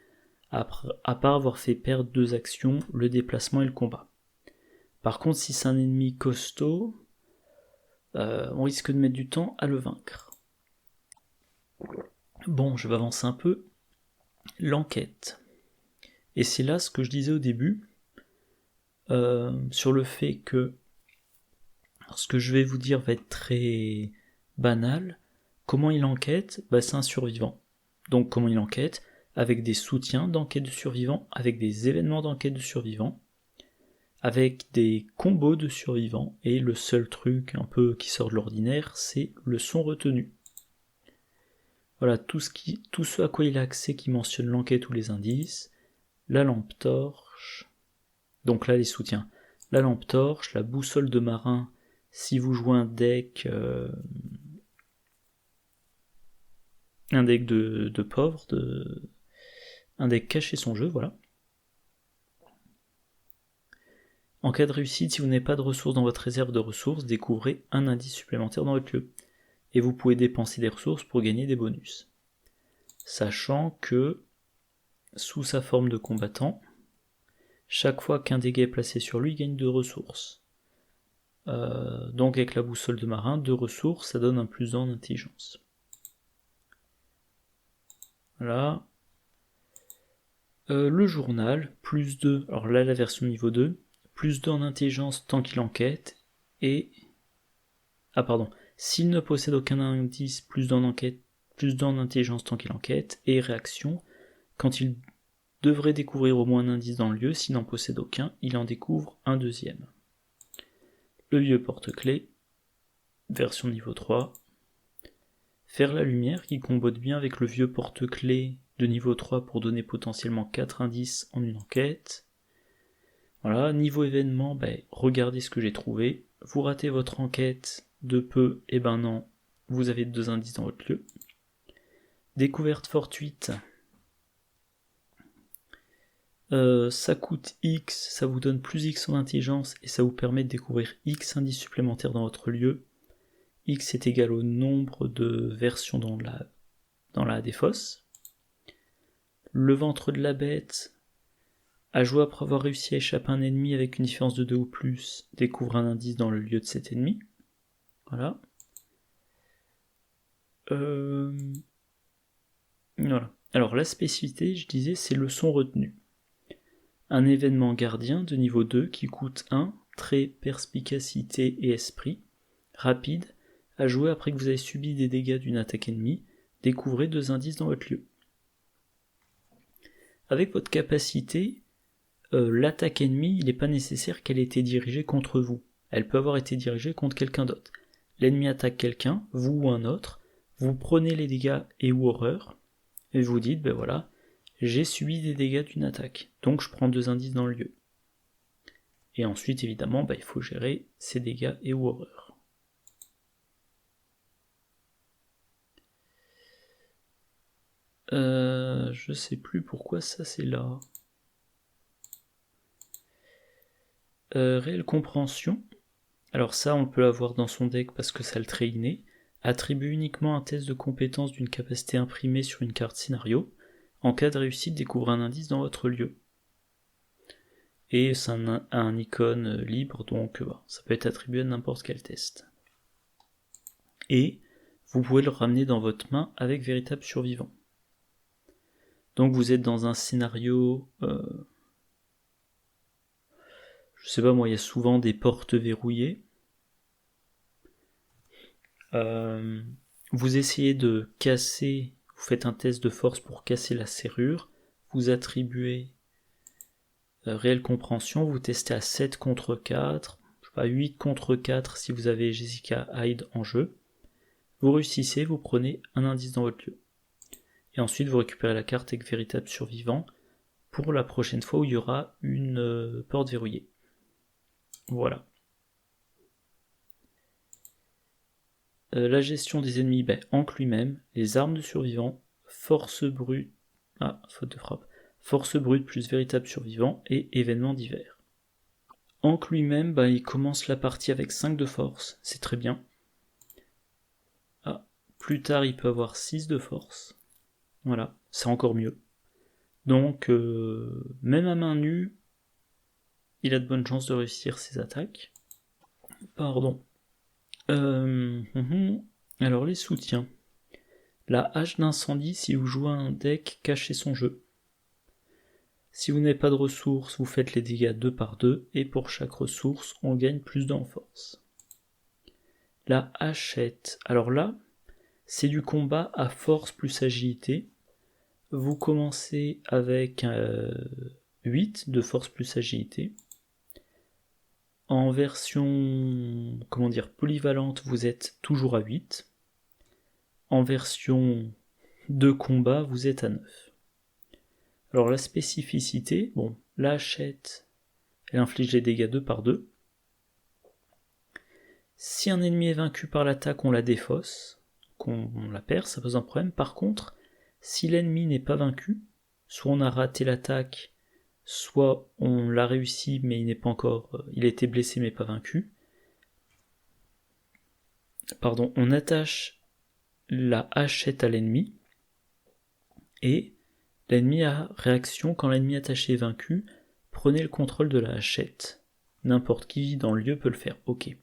à part avoir fait perdre 2 actions, le déplacement et le combat. Par contre, si c'est un ennemi costaud, on risque de mettre du temps à le vaincre. Bon, je vais avancer un peu. L'enquête. Et c'est là ce que je disais au début, sur le fait que ce que je vais vous dire va être très banal. Comment il enquête ? C'est un survivant. Donc comment il enquête ? Avec des soutiens d'enquête de survivants, avec des événements d'enquête de survivants, avec des combos de survivants, et le seul truc un peu qui sort de l'ordinaire, c'est le son retenu. Voilà, tout ce à quoi il a accès qui mentionne l'enquête ou les indices, la lampe torche, donc là les soutiens, la lampe torche, la boussole de marin, si vous jouez un deck de pauvre, un deck caché son jeu, voilà. En cas de réussite, si vous n'avez pas de ressources dans votre réserve de ressources, découvrez un indice supplémentaire dans votre lieu. Et vous pouvez dépenser des ressources pour gagner des bonus. Sachant que, sous sa forme de combattant, chaque fois qu'un dégât est placé sur lui, il gagne 2 ressources. Donc avec la boussole de marin, 2 ressources, ça donne un plus 1 en intelligence. Voilà. Le journal, plus 2, alors là la version niveau 2, plus 2 en intelligence tant qu'il enquête, et... s'il ne possède aucun indice, plus 2 en enquête, plus 2 en intelligence tant qu'il enquête, et réaction, quand il devrait découvrir au moins un indice dans le lieu, s'il n'en possède aucun, il en découvre un deuxième. Le vieux porte-clés, version niveau 3. Faire la lumière, qui combote bien avec le vieux porte-clés de niveau 3 pour donner potentiellement 4 indices en une enquête. Voilà, niveau événement, regardez ce que j'ai trouvé. Vous ratez votre enquête de peu, et non, vous avez 2 indices dans votre lieu. Découverte fortuite. Ça coûte X, ça vous donne plus X en intelligence, et ça vous permet de découvrir X indices supplémentaires dans votre lieu. X est égal au nombre de versions dans la défausse. Le ventre de la bête, à jouer après avoir réussi à échapper à un ennemi avec une différence de 2 ou plus, découvre un indice dans le lieu de cet ennemi. Voilà. Voilà. Alors la spécificité, je disais, c'est le son retenu. Un événement gardien de niveau 2 qui coûte 1, trait, perspicacité et esprit, rapide, à jouer après que vous avez subi des dégâts d'une attaque ennemie, découvrez 2 indices dans votre lieu. Avec votre capacité, l'attaque ennemie, il n'est pas nécessaire qu'elle ait été dirigée contre vous. Elle peut avoir été dirigée contre quelqu'un d'autre. L'ennemi attaque quelqu'un, vous ou un autre, vous prenez les dégâts et ou horreurs, et vous dites, voilà, j'ai subi des dégâts d'une attaque, donc je prends 2 indices dans le lieu. Et ensuite, évidemment, il faut gérer ces dégâts et ou horreurs. Je sais plus pourquoi ça c'est là. Réelle compréhension. Alors ça, on peut l'avoir dans son deck parce que ça le trait inné. Attribue uniquement un test de compétence d'une capacité imprimée sur une carte scénario. En cas de réussite, découvre un indice dans votre lieu. Et c'est un icône libre, donc ça peut être attribué à n'importe quel test. Et vous pouvez le ramener dans votre main avec véritable survivant. Donc vous êtes dans un scénario... je sais pas moi, il y a souvent des portes verrouillées. Vous essayez de casser vous faites un test de force pour casser la serrure, vous attribuez réelle compréhension, vous testez à 7 contre 4, je sais pas, 8 contre 4 si vous avez Jessica Hyde en jeu. Vous réussissez, vous prenez un indice dans votre lieu. Et ensuite vous récupérez la carte avec véritable survivant pour la prochaine fois où il y aura une porte verrouillée. Voilà. La gestion des ennemis, Ankh lui-même, les armes de survivant, force brute, faute de frappe, force brute plus véritable survivant et événements divers. Ankh lui-même, il commence la partie avec 5 de force, c'est très bien. Plus tard il peut avoir 6 de force, voilà, c'est encore mieux. Donc même à main nue, il a de bonnes chances de réussir ses attaques. Pardon. Alors les soutiens. La hache d'incendie si vous jouez un deck caché son jeu. Si vous n'avez pas de ressources, vous faites les dégâts 2 par 2, et pour chaque ressource, on gagne plus en force. La hachette. Alors là, c'est du combat à force plus agilité. Vous commencez avec 8 de force plus agilité. En version polyvalente, vous êtes toujours à 8. En version de combat, vous êtes à 9. Alors la spécificité, la hachette, elle inflige les dégâts 2 par 2. Si un ennemi est vaincu par l'attaque, on la défausse, qu'on la perd, ça pose un problème. Par contre, si l'ennemi n'est pas vaincu, soit on a raté l'attaque, soit on l'a réussi mais il n'est pas encore, il a été blessé mais pas vaincu. On attache la hachette à l'ennemi et l'ennemi a réaction. Quand l'ennemi attaché est vaincu, prenez le contrôle de la hachette. N'importe qui dans le lieu peut le faire. Ok.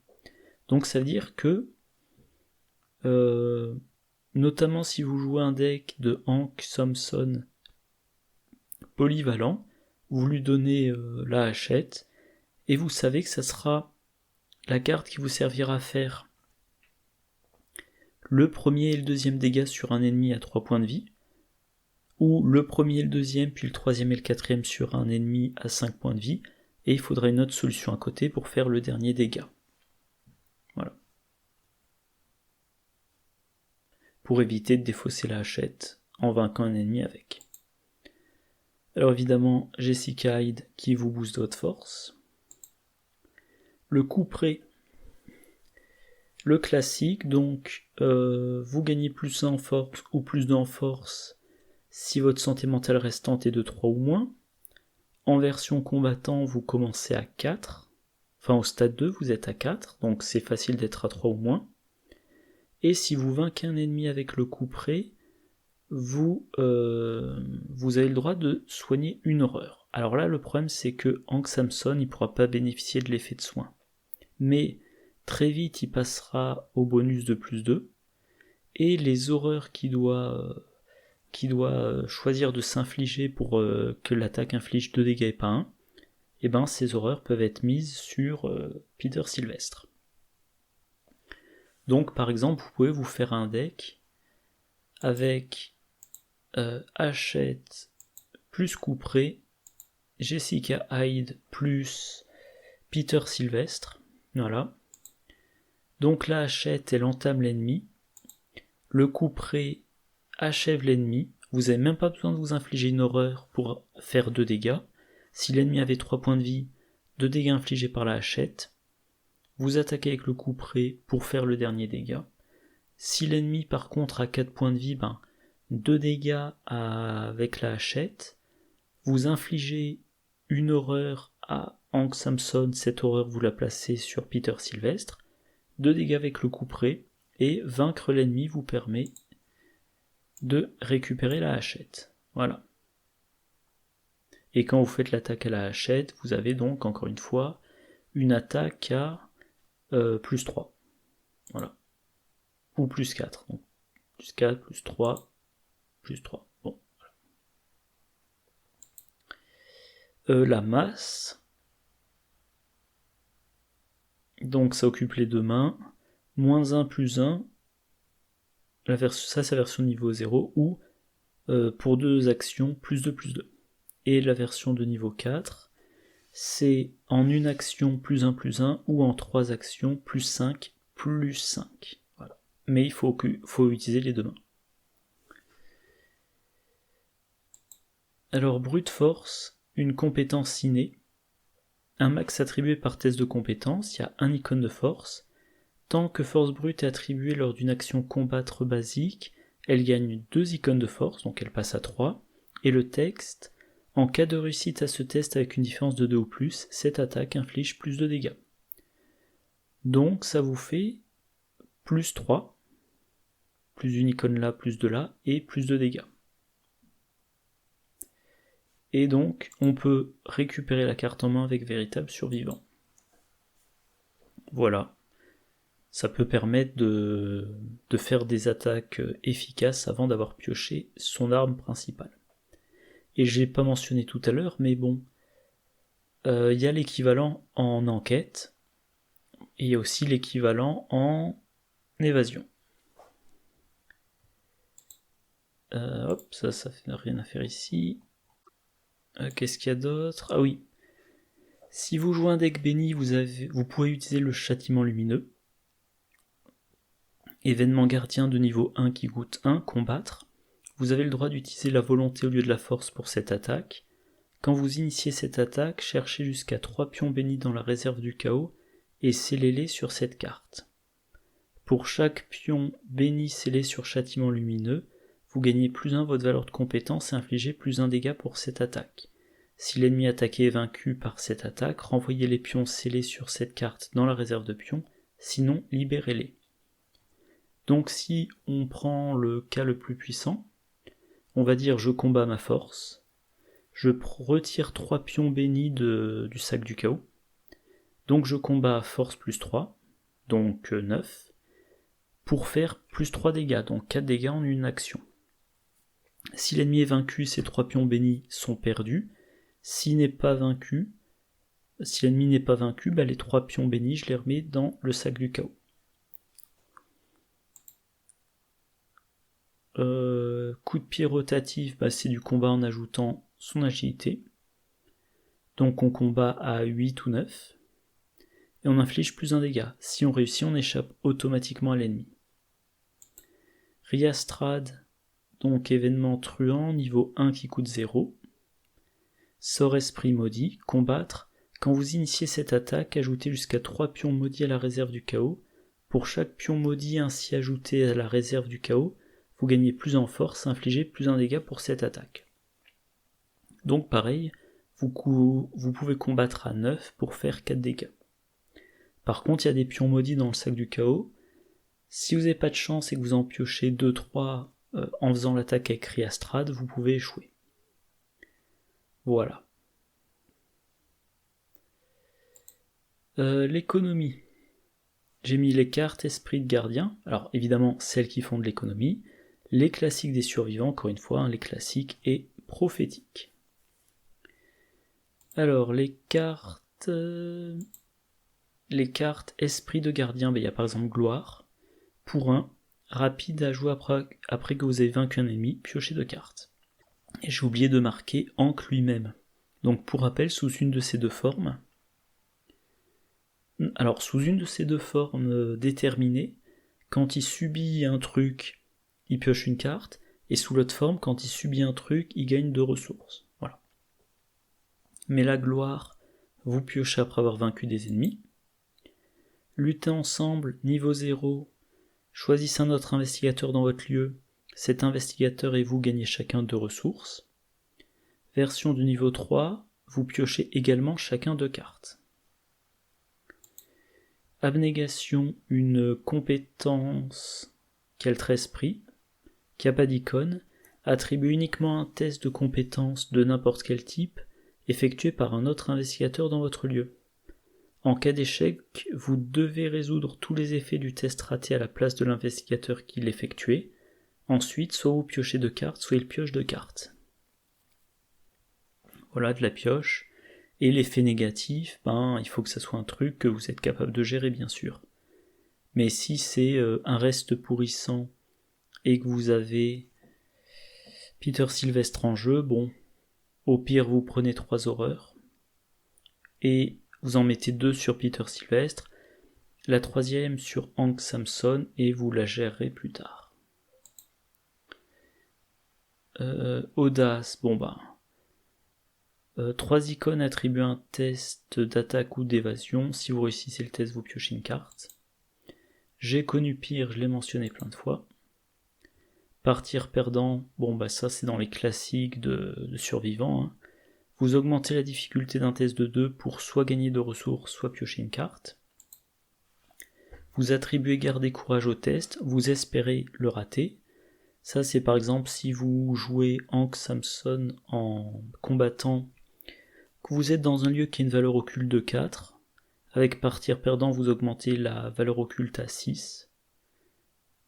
Donc ça veut dire que notamment si vous jouez un deck de Ankh, Samson polyvalent, vous lui donnez la hachette et vous savez que ça sera la carte qui vous servira à faire le premier et le deuxième dégât sur un ennemi à 3 points de vie, ou le premier et le deuxième, puis le troisième et le quatrième sur un ennemi à 5 points de vie, et il faudra une autre solution à côté pour faire le dernier dégât. Voilà. Pour éviter de défausser la hachette en vainquant un ennemi avec. Alors évidemment, Jessica Hyde qui vous booste votre force. Le couperet, le classique, donc vous gagnez plus 1 en force ou plus 2 en force si votre santé mentale restante est de 3 ou moins. En version combattant, vous commencez à 4. Enfin, au stade 2, vous êtes à 4, donc c'est facile d'être à 3 ou moins. Et si vous vainquez un ennemi avec le couperet, vous avez le droit de soigner une horreur. Alors là, le problème, c'est que Hank Samson, il ne pourra pas bénéficier de l'effet de soin. Mais très vite, il passera au bonus de plus 2. Et les horreurs qu'il doit choisir de s'infliger pour que l'attaque inflige 2 dégâts et pas 1, ces horreurs peuvent être mises sur Peter Sylvestre. Donc par exemple, vous pouvez vous faire un deck avec hachette plus couperet, Jessica Hyde plus Peter Sylvestre, voilà. Donc la hachette, elle entame l'ennemi, le couperet achève l'ennemi, vous n'avez même pas besoin de vous infliger une horreur pour faire 2 dégâts. Si l'ennemi avait 3 points de vie, 2 dégâts infligés par la hachette. Vous attaquez avec le couperet pour faire le dernier dégât. Si l'ennemi par contre a 4 points de vie, 2 dégâts avec la hachette. Vous infligez une horreur à Hank Samson, cette horreur vous la placez sur Peter Sylvestre. 2 dégâts avec le couperet, et vaincre l'ennemi vous permet de récupérer la hachette. Voilà. Et quand vous faites l'attaque à la hachette, vous avez donc, encore une fois, une attaque à plus 3. Voilà. Ou plus 4. Donc, plus 4, plus 3, plus 3. Bon. La masse. Donc ça occupe les 2 mains. -1, +1. ça c'est la version niveau 0, ou pour 2 actions, plus 2, plus 2. Et la version de niveau 4, c'est en une action plus 1, ou en 3 actions plus 5, plus 5. Voilà. Mais il faut utiliser les deux mains. Alors, brute force, une compétence innée. Un max attribué par test de compétence, il y a un icône de force. Tant que force brute est attribuée lors d'une action combattre basique, elle gagne 2 icônes de force, donc elle passe à 3. Et le texte, en cas de réussite à ce test avec une différence de 2 ou plus, cette attaque inflige plus de dégâts. Donc ça vous fait plus 3, plus une icône là, plus 2 là, et plus de dégâts. Et donc on peut récupérer la carte en main avec véritable survivant. Voilà. Ça peut permettre de faire des attaques efficaces avant d'avoir pioché son arme principale. Et j'ai pas mentionné tout à l'heure, mais bon, il y a l'équivalent en enquête, et il y a aussi l'équivalent en évasion. Hop, ça n'a rien à faire ici. Qu'est-ce qu'il y a d'autre? Ah oui. Si vous jouez un deck béni, vous pouvez utiliser le châtiment lumineux. Événement gardien de niveau 1 qui coûte 1, combattre. Vous avez le droit d'utiliser la volonté au lieu de la force pour cette attaque. Quand vous initiez cette attaque, cherchez jusqu'à 3 pions bénis dans la réserve du chaos et scellez-les sur cette carte. Pour chaque pion béni scellé sur châtiment lumineux, vous gagnez plus 1 votre valeur de compétence et infligez plus 1 dégât pour cette attaque. Si l'ennemi attaqué est vaincu par cette attaque, renvoyez les pions scellés sur cette carte dans la réserve de pions, sinon libérez-les. Donc si on prend le cas le plus puissant, on va dire je combats ma force, je retire 3 pions bénis du sac du chaos, donc je combats force plus 3, donc 9, pour faire plus 3 dégâts, donc 4 dégâts en une action. Si l'ennemi est vaincu, ces 3 pions bénis sont perdus. Si l'ennemi n'est pas vaincu, les 3 pions bénis, je les remets dans le sac du chaos. Coup de pied rotatif, c'est du combat en ajoutant son agilité. Donc on combat à 8 ou 9. Et on inflige plus 1 dégât. Si on réussit, on échappe automatiquement à l'ennemi. Riastrad, donc événement truand, niveau 1 qui coûte 0. Sort esprit maudit, combattre. Quand vous initiez cette attaque, ajoutez jusqu'à 3 pions maudits à la réserve du chaos. Pour chaque pion maudit ainsi ajouté à la réserve du chaos, vous gagnez plus en force, infligez plus 1 dégât pour cette attaque. Donc pareil, vous pouvez combattre à 9 pour faire 4 dégâts. Par contre, il y a des pions maudits dans le sac du chaos. Si vous n'avez pas de chance et que vous en piochez 2-3 en faisant l'attaque avec Riastrad, vous pouvez échouer. Voilà. L'économie. J'ai mis les cartes esprit de gardien, alors évidemment celles qui font de l'économie, les classiques des survivants, encore une fois, les classiques et prophétiques. Alors les cartes esprit de gardien, il y a par exemple gloire, pour 1, rapide à jouer après que vous avez vaincu un ennemi, piochez 2 cartes. Et j'ai oublié de marquer Ankh lui-même. Donc pour rappel, sous une de ces deux formes, déterminées, quand il subit un truc, il pioche une carte, et sous l'autre forme, quand il subit un truc, il gagne 2 ressources. Voilà. Mais la gloire, vous piochez après avoir vaincu des ennemis. Lutter ensemble, niveau 0, choisissez un autre investigateur dans votre lieu, cet investigateur et vous gagnez chacun 2 ressources. Version du niveau 3, vous piochez également chacun 2 cartes. Abnégation, une compétence Keltre esprit, qui n'a pas d'icône, attribue uniquement un test de compétence de n'importe quel type, effectué par un autre investigateur dans votre lieu. En cas d'échec, vous devez résoudre tous les effets du test raté à la place de l'investigateur qui l'effectuait. Ensuite, soit vous piochez 2 cartes, soit il pioche 2 cartes. Voilà, de la pioche. Et l'effet négatif, il faut que ça soit un truc que vous êtes capable de gérer, bien sûr. Mais si c'est un reste pourrissant et que vous avez Peter Sylvestre en jeu, bon, au pire vous prenez 3 horreurs, et vous en mettez 2 sur Peter Sylvestre, la 3e sur Hank Samson, et vous la gérerez plus tard. Audace, bon bah... 3 icônes attribuent un test d'attaque ou d'évasion. Si vous réussissez le test, vous piochez une carte. J'ai connu pire, je l'ai mentionné plein de fois. Partir perdant, bon bah ça c'est dans les classiques de survivants. Hein. Vous augmentez la difficulté d'un test de 2 pour soit gagner de ressources, soit piocher une carte. Vous attribuez garder courage au test, vous espérez le rater. Ça c'est par exemple si vous jouez Hank Samson en combattant, que vous êtes dans un lieu qui a une valeur occulte de 4, avec partir perdant vous augmentez la valeur occulte à 6.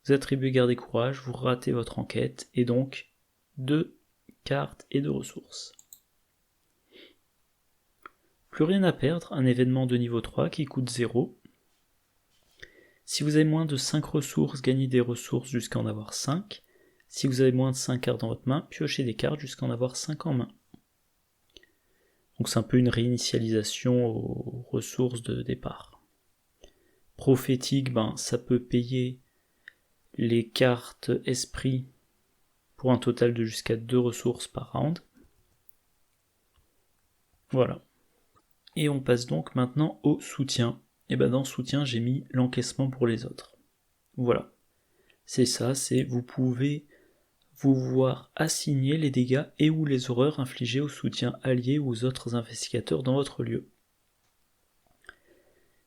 Vous attribuez garder courage, vous ratez votre enquête, et donc 2 cartes et 2 ressources. Plus rien à perdre, un événement de niveau 3 qui coûte 0. Si vous avez moins de 5 ressources, gagnez des ressources jusqu'à en avoir 5. Si vous avez moins de 5 cartes dans votre main, piochez des cartes jusqu'à en avoir 5 en main. Donc c'est un peu une réinitialisation aux ressources de départ. Prophétique, ça peut payer les cartes esprit pour un total de jusqu'à 2 ressources par round. Voilà. Et on passe donc maintenant au soutien. Et dans soutien, j'ai mis l'encaissement pour les autres. Voilà. C'est ça, c'est vous pouvez vous voir assigner les dégâts et ou les horreurs infligées aux soutiens alliés ou aux autres investigateurs dans votre lieu.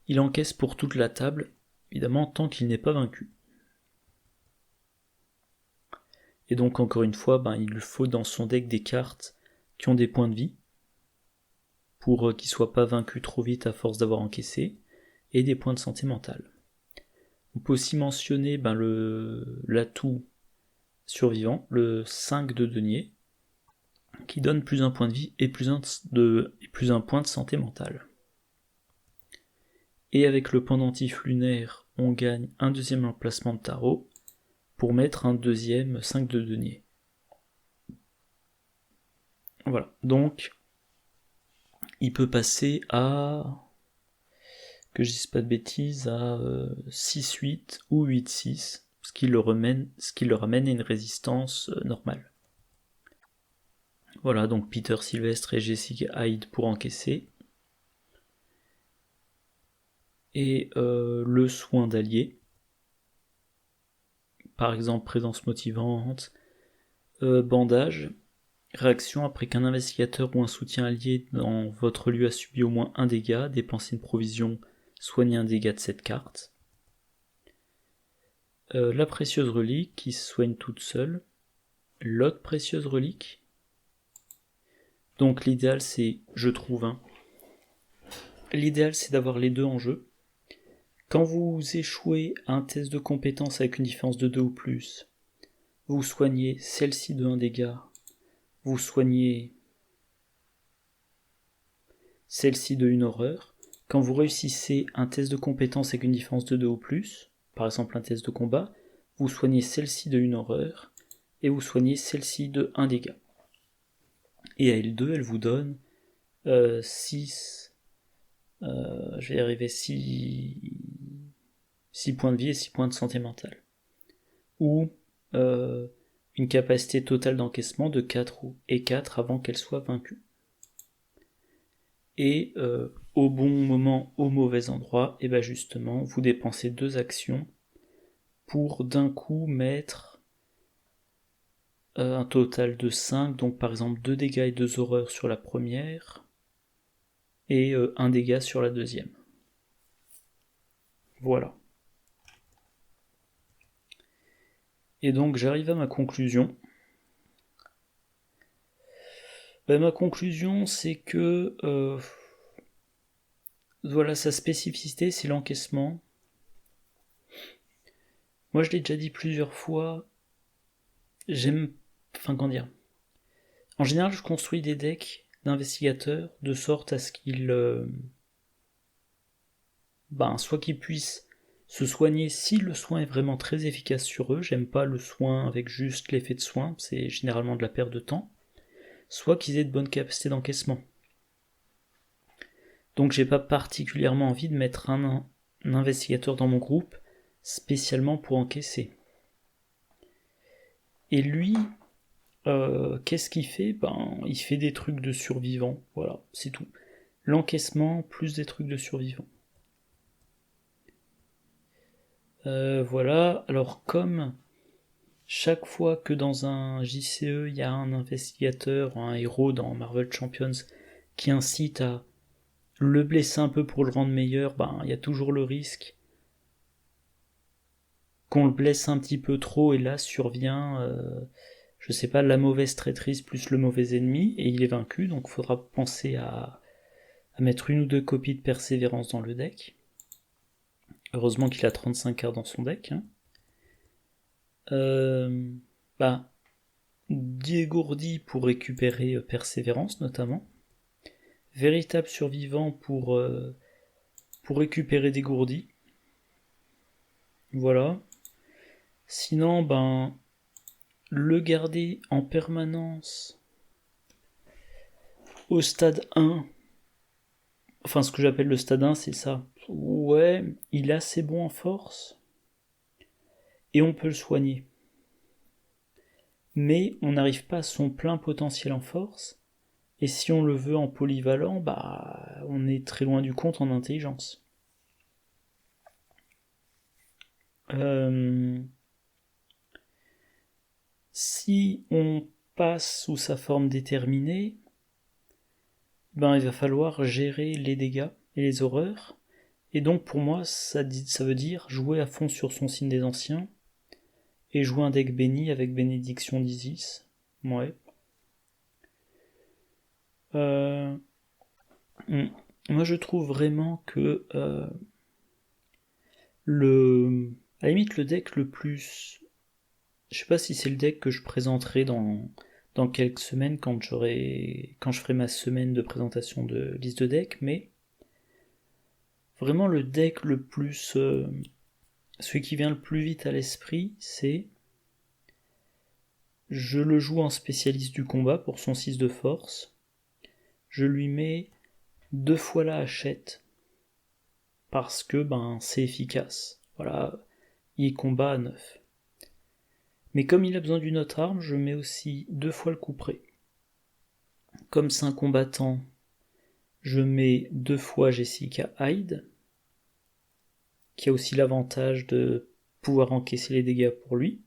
Il encaisse pour toute la table, évidemment tant qu'il n'est pas vaincu. Et donc encore une fois, il lui faut dans son deck des cartes qui ont des points de vie, pour qu'il ne soit pas vaincu trop vite à force d'avoir encaissé, et des points de santé mentale. On peut aussi mentionner l'atout survivant, le 5 de denier, qui donne plus un point de vie et plus un point de santé mentale. Et avec le pendentif lunaire, on gagne un deuxième emplacement de tarot pour mettre un deuxième 5 de denier. Voilà, donc il peut passer à, que je dise pas de bêtises, à 6-8 ou 8-6, ce qui le ramène à une résistance normale. Voilà, donc Peter Sylvestre et Jessica Hyde pour encaisser. Et le soin d'allié, par exemple présence motivante, bandage, réaction après qu'un investigateur ou un soutien allié dans votre lieu a subi au moins un dégât, dépensez une provision, soignez un dégât de cette carte. La précieuse relique qui se soigne toute seule, l'autre précieuse relique. Donc l'idéal c'est, je trouve, l'idéal c'est d'avoir les deux en jeu. Quand vous échouez à un test de compétence avec une différence de 2 ou plus, vous soignez celle-ci de 1 dégât, vous soignez celle-ci de 1 horreur. Quand vous réussissez un test de compétence avec une différence de 2 ou plus, par exemple un test de combat, vous soignez celle-ci de 1 horreur, et vous soignez celle-ci de 1 dégât. Et à L2, elle vous donne 6 points de vie et 6 points de santé mentale. Ou une capacité totale d'encaissement de 4 et 4 avant qu'elle soit vaincue. Et au bon moment, au mauvais endroit, et justement, vous dépensez 2 actions pour d'un coup mettre un total de 5, donc par exemple 2 dégâts et 2 horreurs sur la première, et 1 dégât sur la deuxième. Voilà. Et donc j'arrive à ma conclusion. Ma conclusion c'est que voilà, sa spécificité c'est l'encaissement. Moi je l'ai déjà dit plusieurs fois, en général je construis des decks d'investigateurs de sorte à ce qu'ils soit qu'ils puissent se soigner si le soin est vraiment très efficace sur eux, j'aime pas le soin avec juste l'effet de soin, c'est généralement de la perte de temps, soit qu'ils aient de bonnes capacités d'encaissement. Donc j'ai pas particulièrement envie de mettre un investigateur dans mon groupe spécialement pour encaisser. Et lui, qu'est-ce qu'il fait ? Il fait des trucs de survivants, voilà, c'est tout. L'encaissement plus des trucs de survivants. Voilà, alors comme chaque fois que dans un JCE, il y a un investigateur, un héros dans Marvel Champions qui incite à le blesser un peu pour le rendre meilleur, il y a toujours le risque qu'on le blesse un petit peu trop et là survient, je sais pas, la mauvaise traîtrise plus le mauvais ennemi et il est vaincu, donc il faudra penser à mettre une ou deux copies de persévérance dans le deck. Heureusement qu'il a 35 cartes dans son deck. Dégourdi pour récupérer persévérance notamment. Véritable survivant pour récupérer dégourdi. Voilà. Sinon, le garder en permanence au stade 1. Enfin, ce que j'appelle le stade 1, c'est ça. Ouais, il est assez bon en force. Et on peut le soigner. Mais on n'arrive pas à son plein potentiel en force. Et si on le veut en polyvalent, on est très loin du compte en intelligence. Si on passe sous sa forme déterminée, il va falloir gérer les dégâts et les horreurs. Et donc pour moi, ça veut dire jouer à fond sur son signe des anciens et jouer un deck béni avec bénédiction d'Isis. Ouais. Moi je trouve vraiment que à la limite le deck le plus... Je sais pas si c'est le deck que je présenterai dans quelques semaines quand je ferai ma semaine de présentation de liste de deck, mais vraiment le deck le plus... celui qui vient le plus vite à l'esprit, c'est... Je le joue en spécialiste du combat pour son 6 de force. Je lui mets 2 fois la hachette parce que c'est efficace. Voilà, il combat à 9. Mais comme il a besoin d'une autre arme, je mets aussi 2 fois le couperet. Comme c'est un combattant, je mets 2 fois Jessica Hyde, qui a aussi l'avantage de pouvoir encaisser les dégâts pour lui,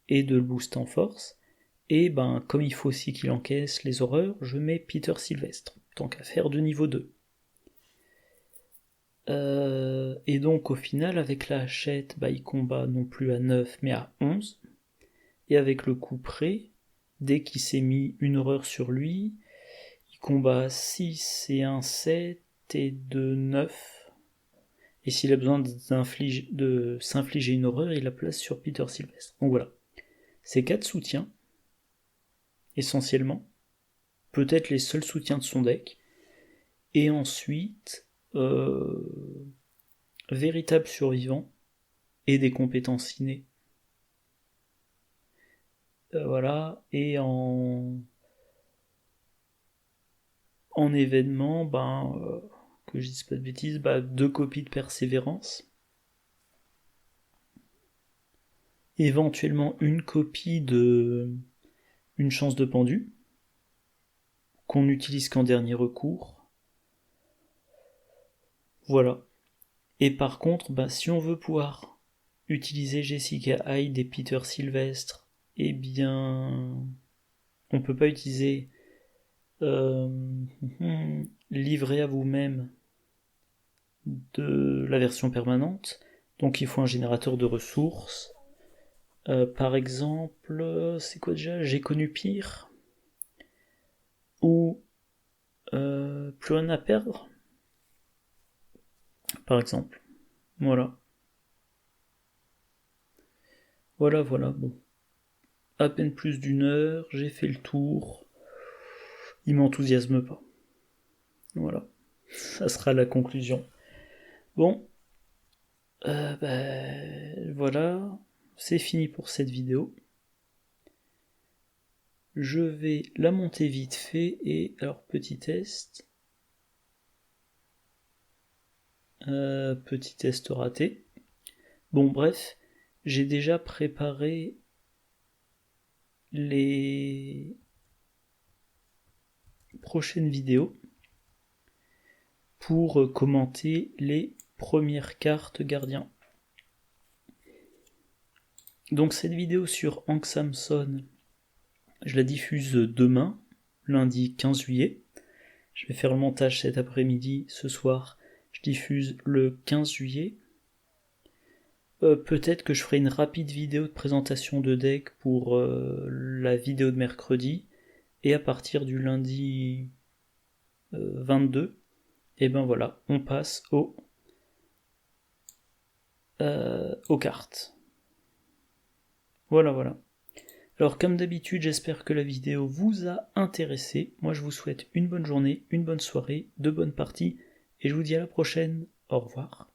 et de le booster en force. Et comme il faut aussi qu'il encaisse les horreurs, je mets Peter Sylvestre, tant qu'à faire de niveau 2. Et donc au final, avec la hachette, il combat non plus à 9 mais à 11. Et avec le couperet, dès qu'il s'est mis une horreur sur lui, il combat à 6 et un 7 et 2, 9. Et s'il a besoin de s'infliger une horreur, il la place sur Peter Sylvestre. Donc voilà. Ces 4 soutiens, essentiellement, peut-être les seuls soutiens de son deck. Et ensuite, véritable survivant et des compétences innées. Voilà, et en événement, que je dise pas de bêtises, 2 copies de persévérance. Éventuellement une copie de une chance de pendu, qu'on n'utilise qu'en dernier recours. Voilà. Et par contre, si on veut pouvoir utiliser Jessica Hyde et Peter Sylvestre, eh bien, on peut pas utiliser livré à vous-même de la version permanente. Donc il faut un générateur de ressources. Par exemple, c'est quoi déjà ? J'ai connu pire. Ou plus rien à perdre. Par exemple. Voilà. Voilà, bon. À peine plus d'une heure, j'ai fait le tour. Il m'enthousiasme pas. Voilà. Ça sera la conclusion. Bon. Voilà, c'est fini pour cette vidéo. Je vais la monter vite fait et alors petit test. Petit test raté. Bon bref, j'ai déjà préparé les prochaines vidéos pour commenter les premières cartes gardiens. Donc cette vidéo sur Hank Samson, je la diffuse demain, lundi 15 juillet. Je vais faire le montage cet après-midi, ce soir. Je diffuse le 15 juillet. Peut-être que je ferai une rapide vidéo de présentation de deck pour la vidéo de mercredi. Et à partir du lundi 22, et ben voilà, on passe aux cartes. Voilà. Alors comme d'habitude, j'espère que la vidéo vous a intéressé. Moi je vous souhaite une bonne journée, une bonne soirée, de bonnes parties, et je vous dis à la prochaine. Au revoir.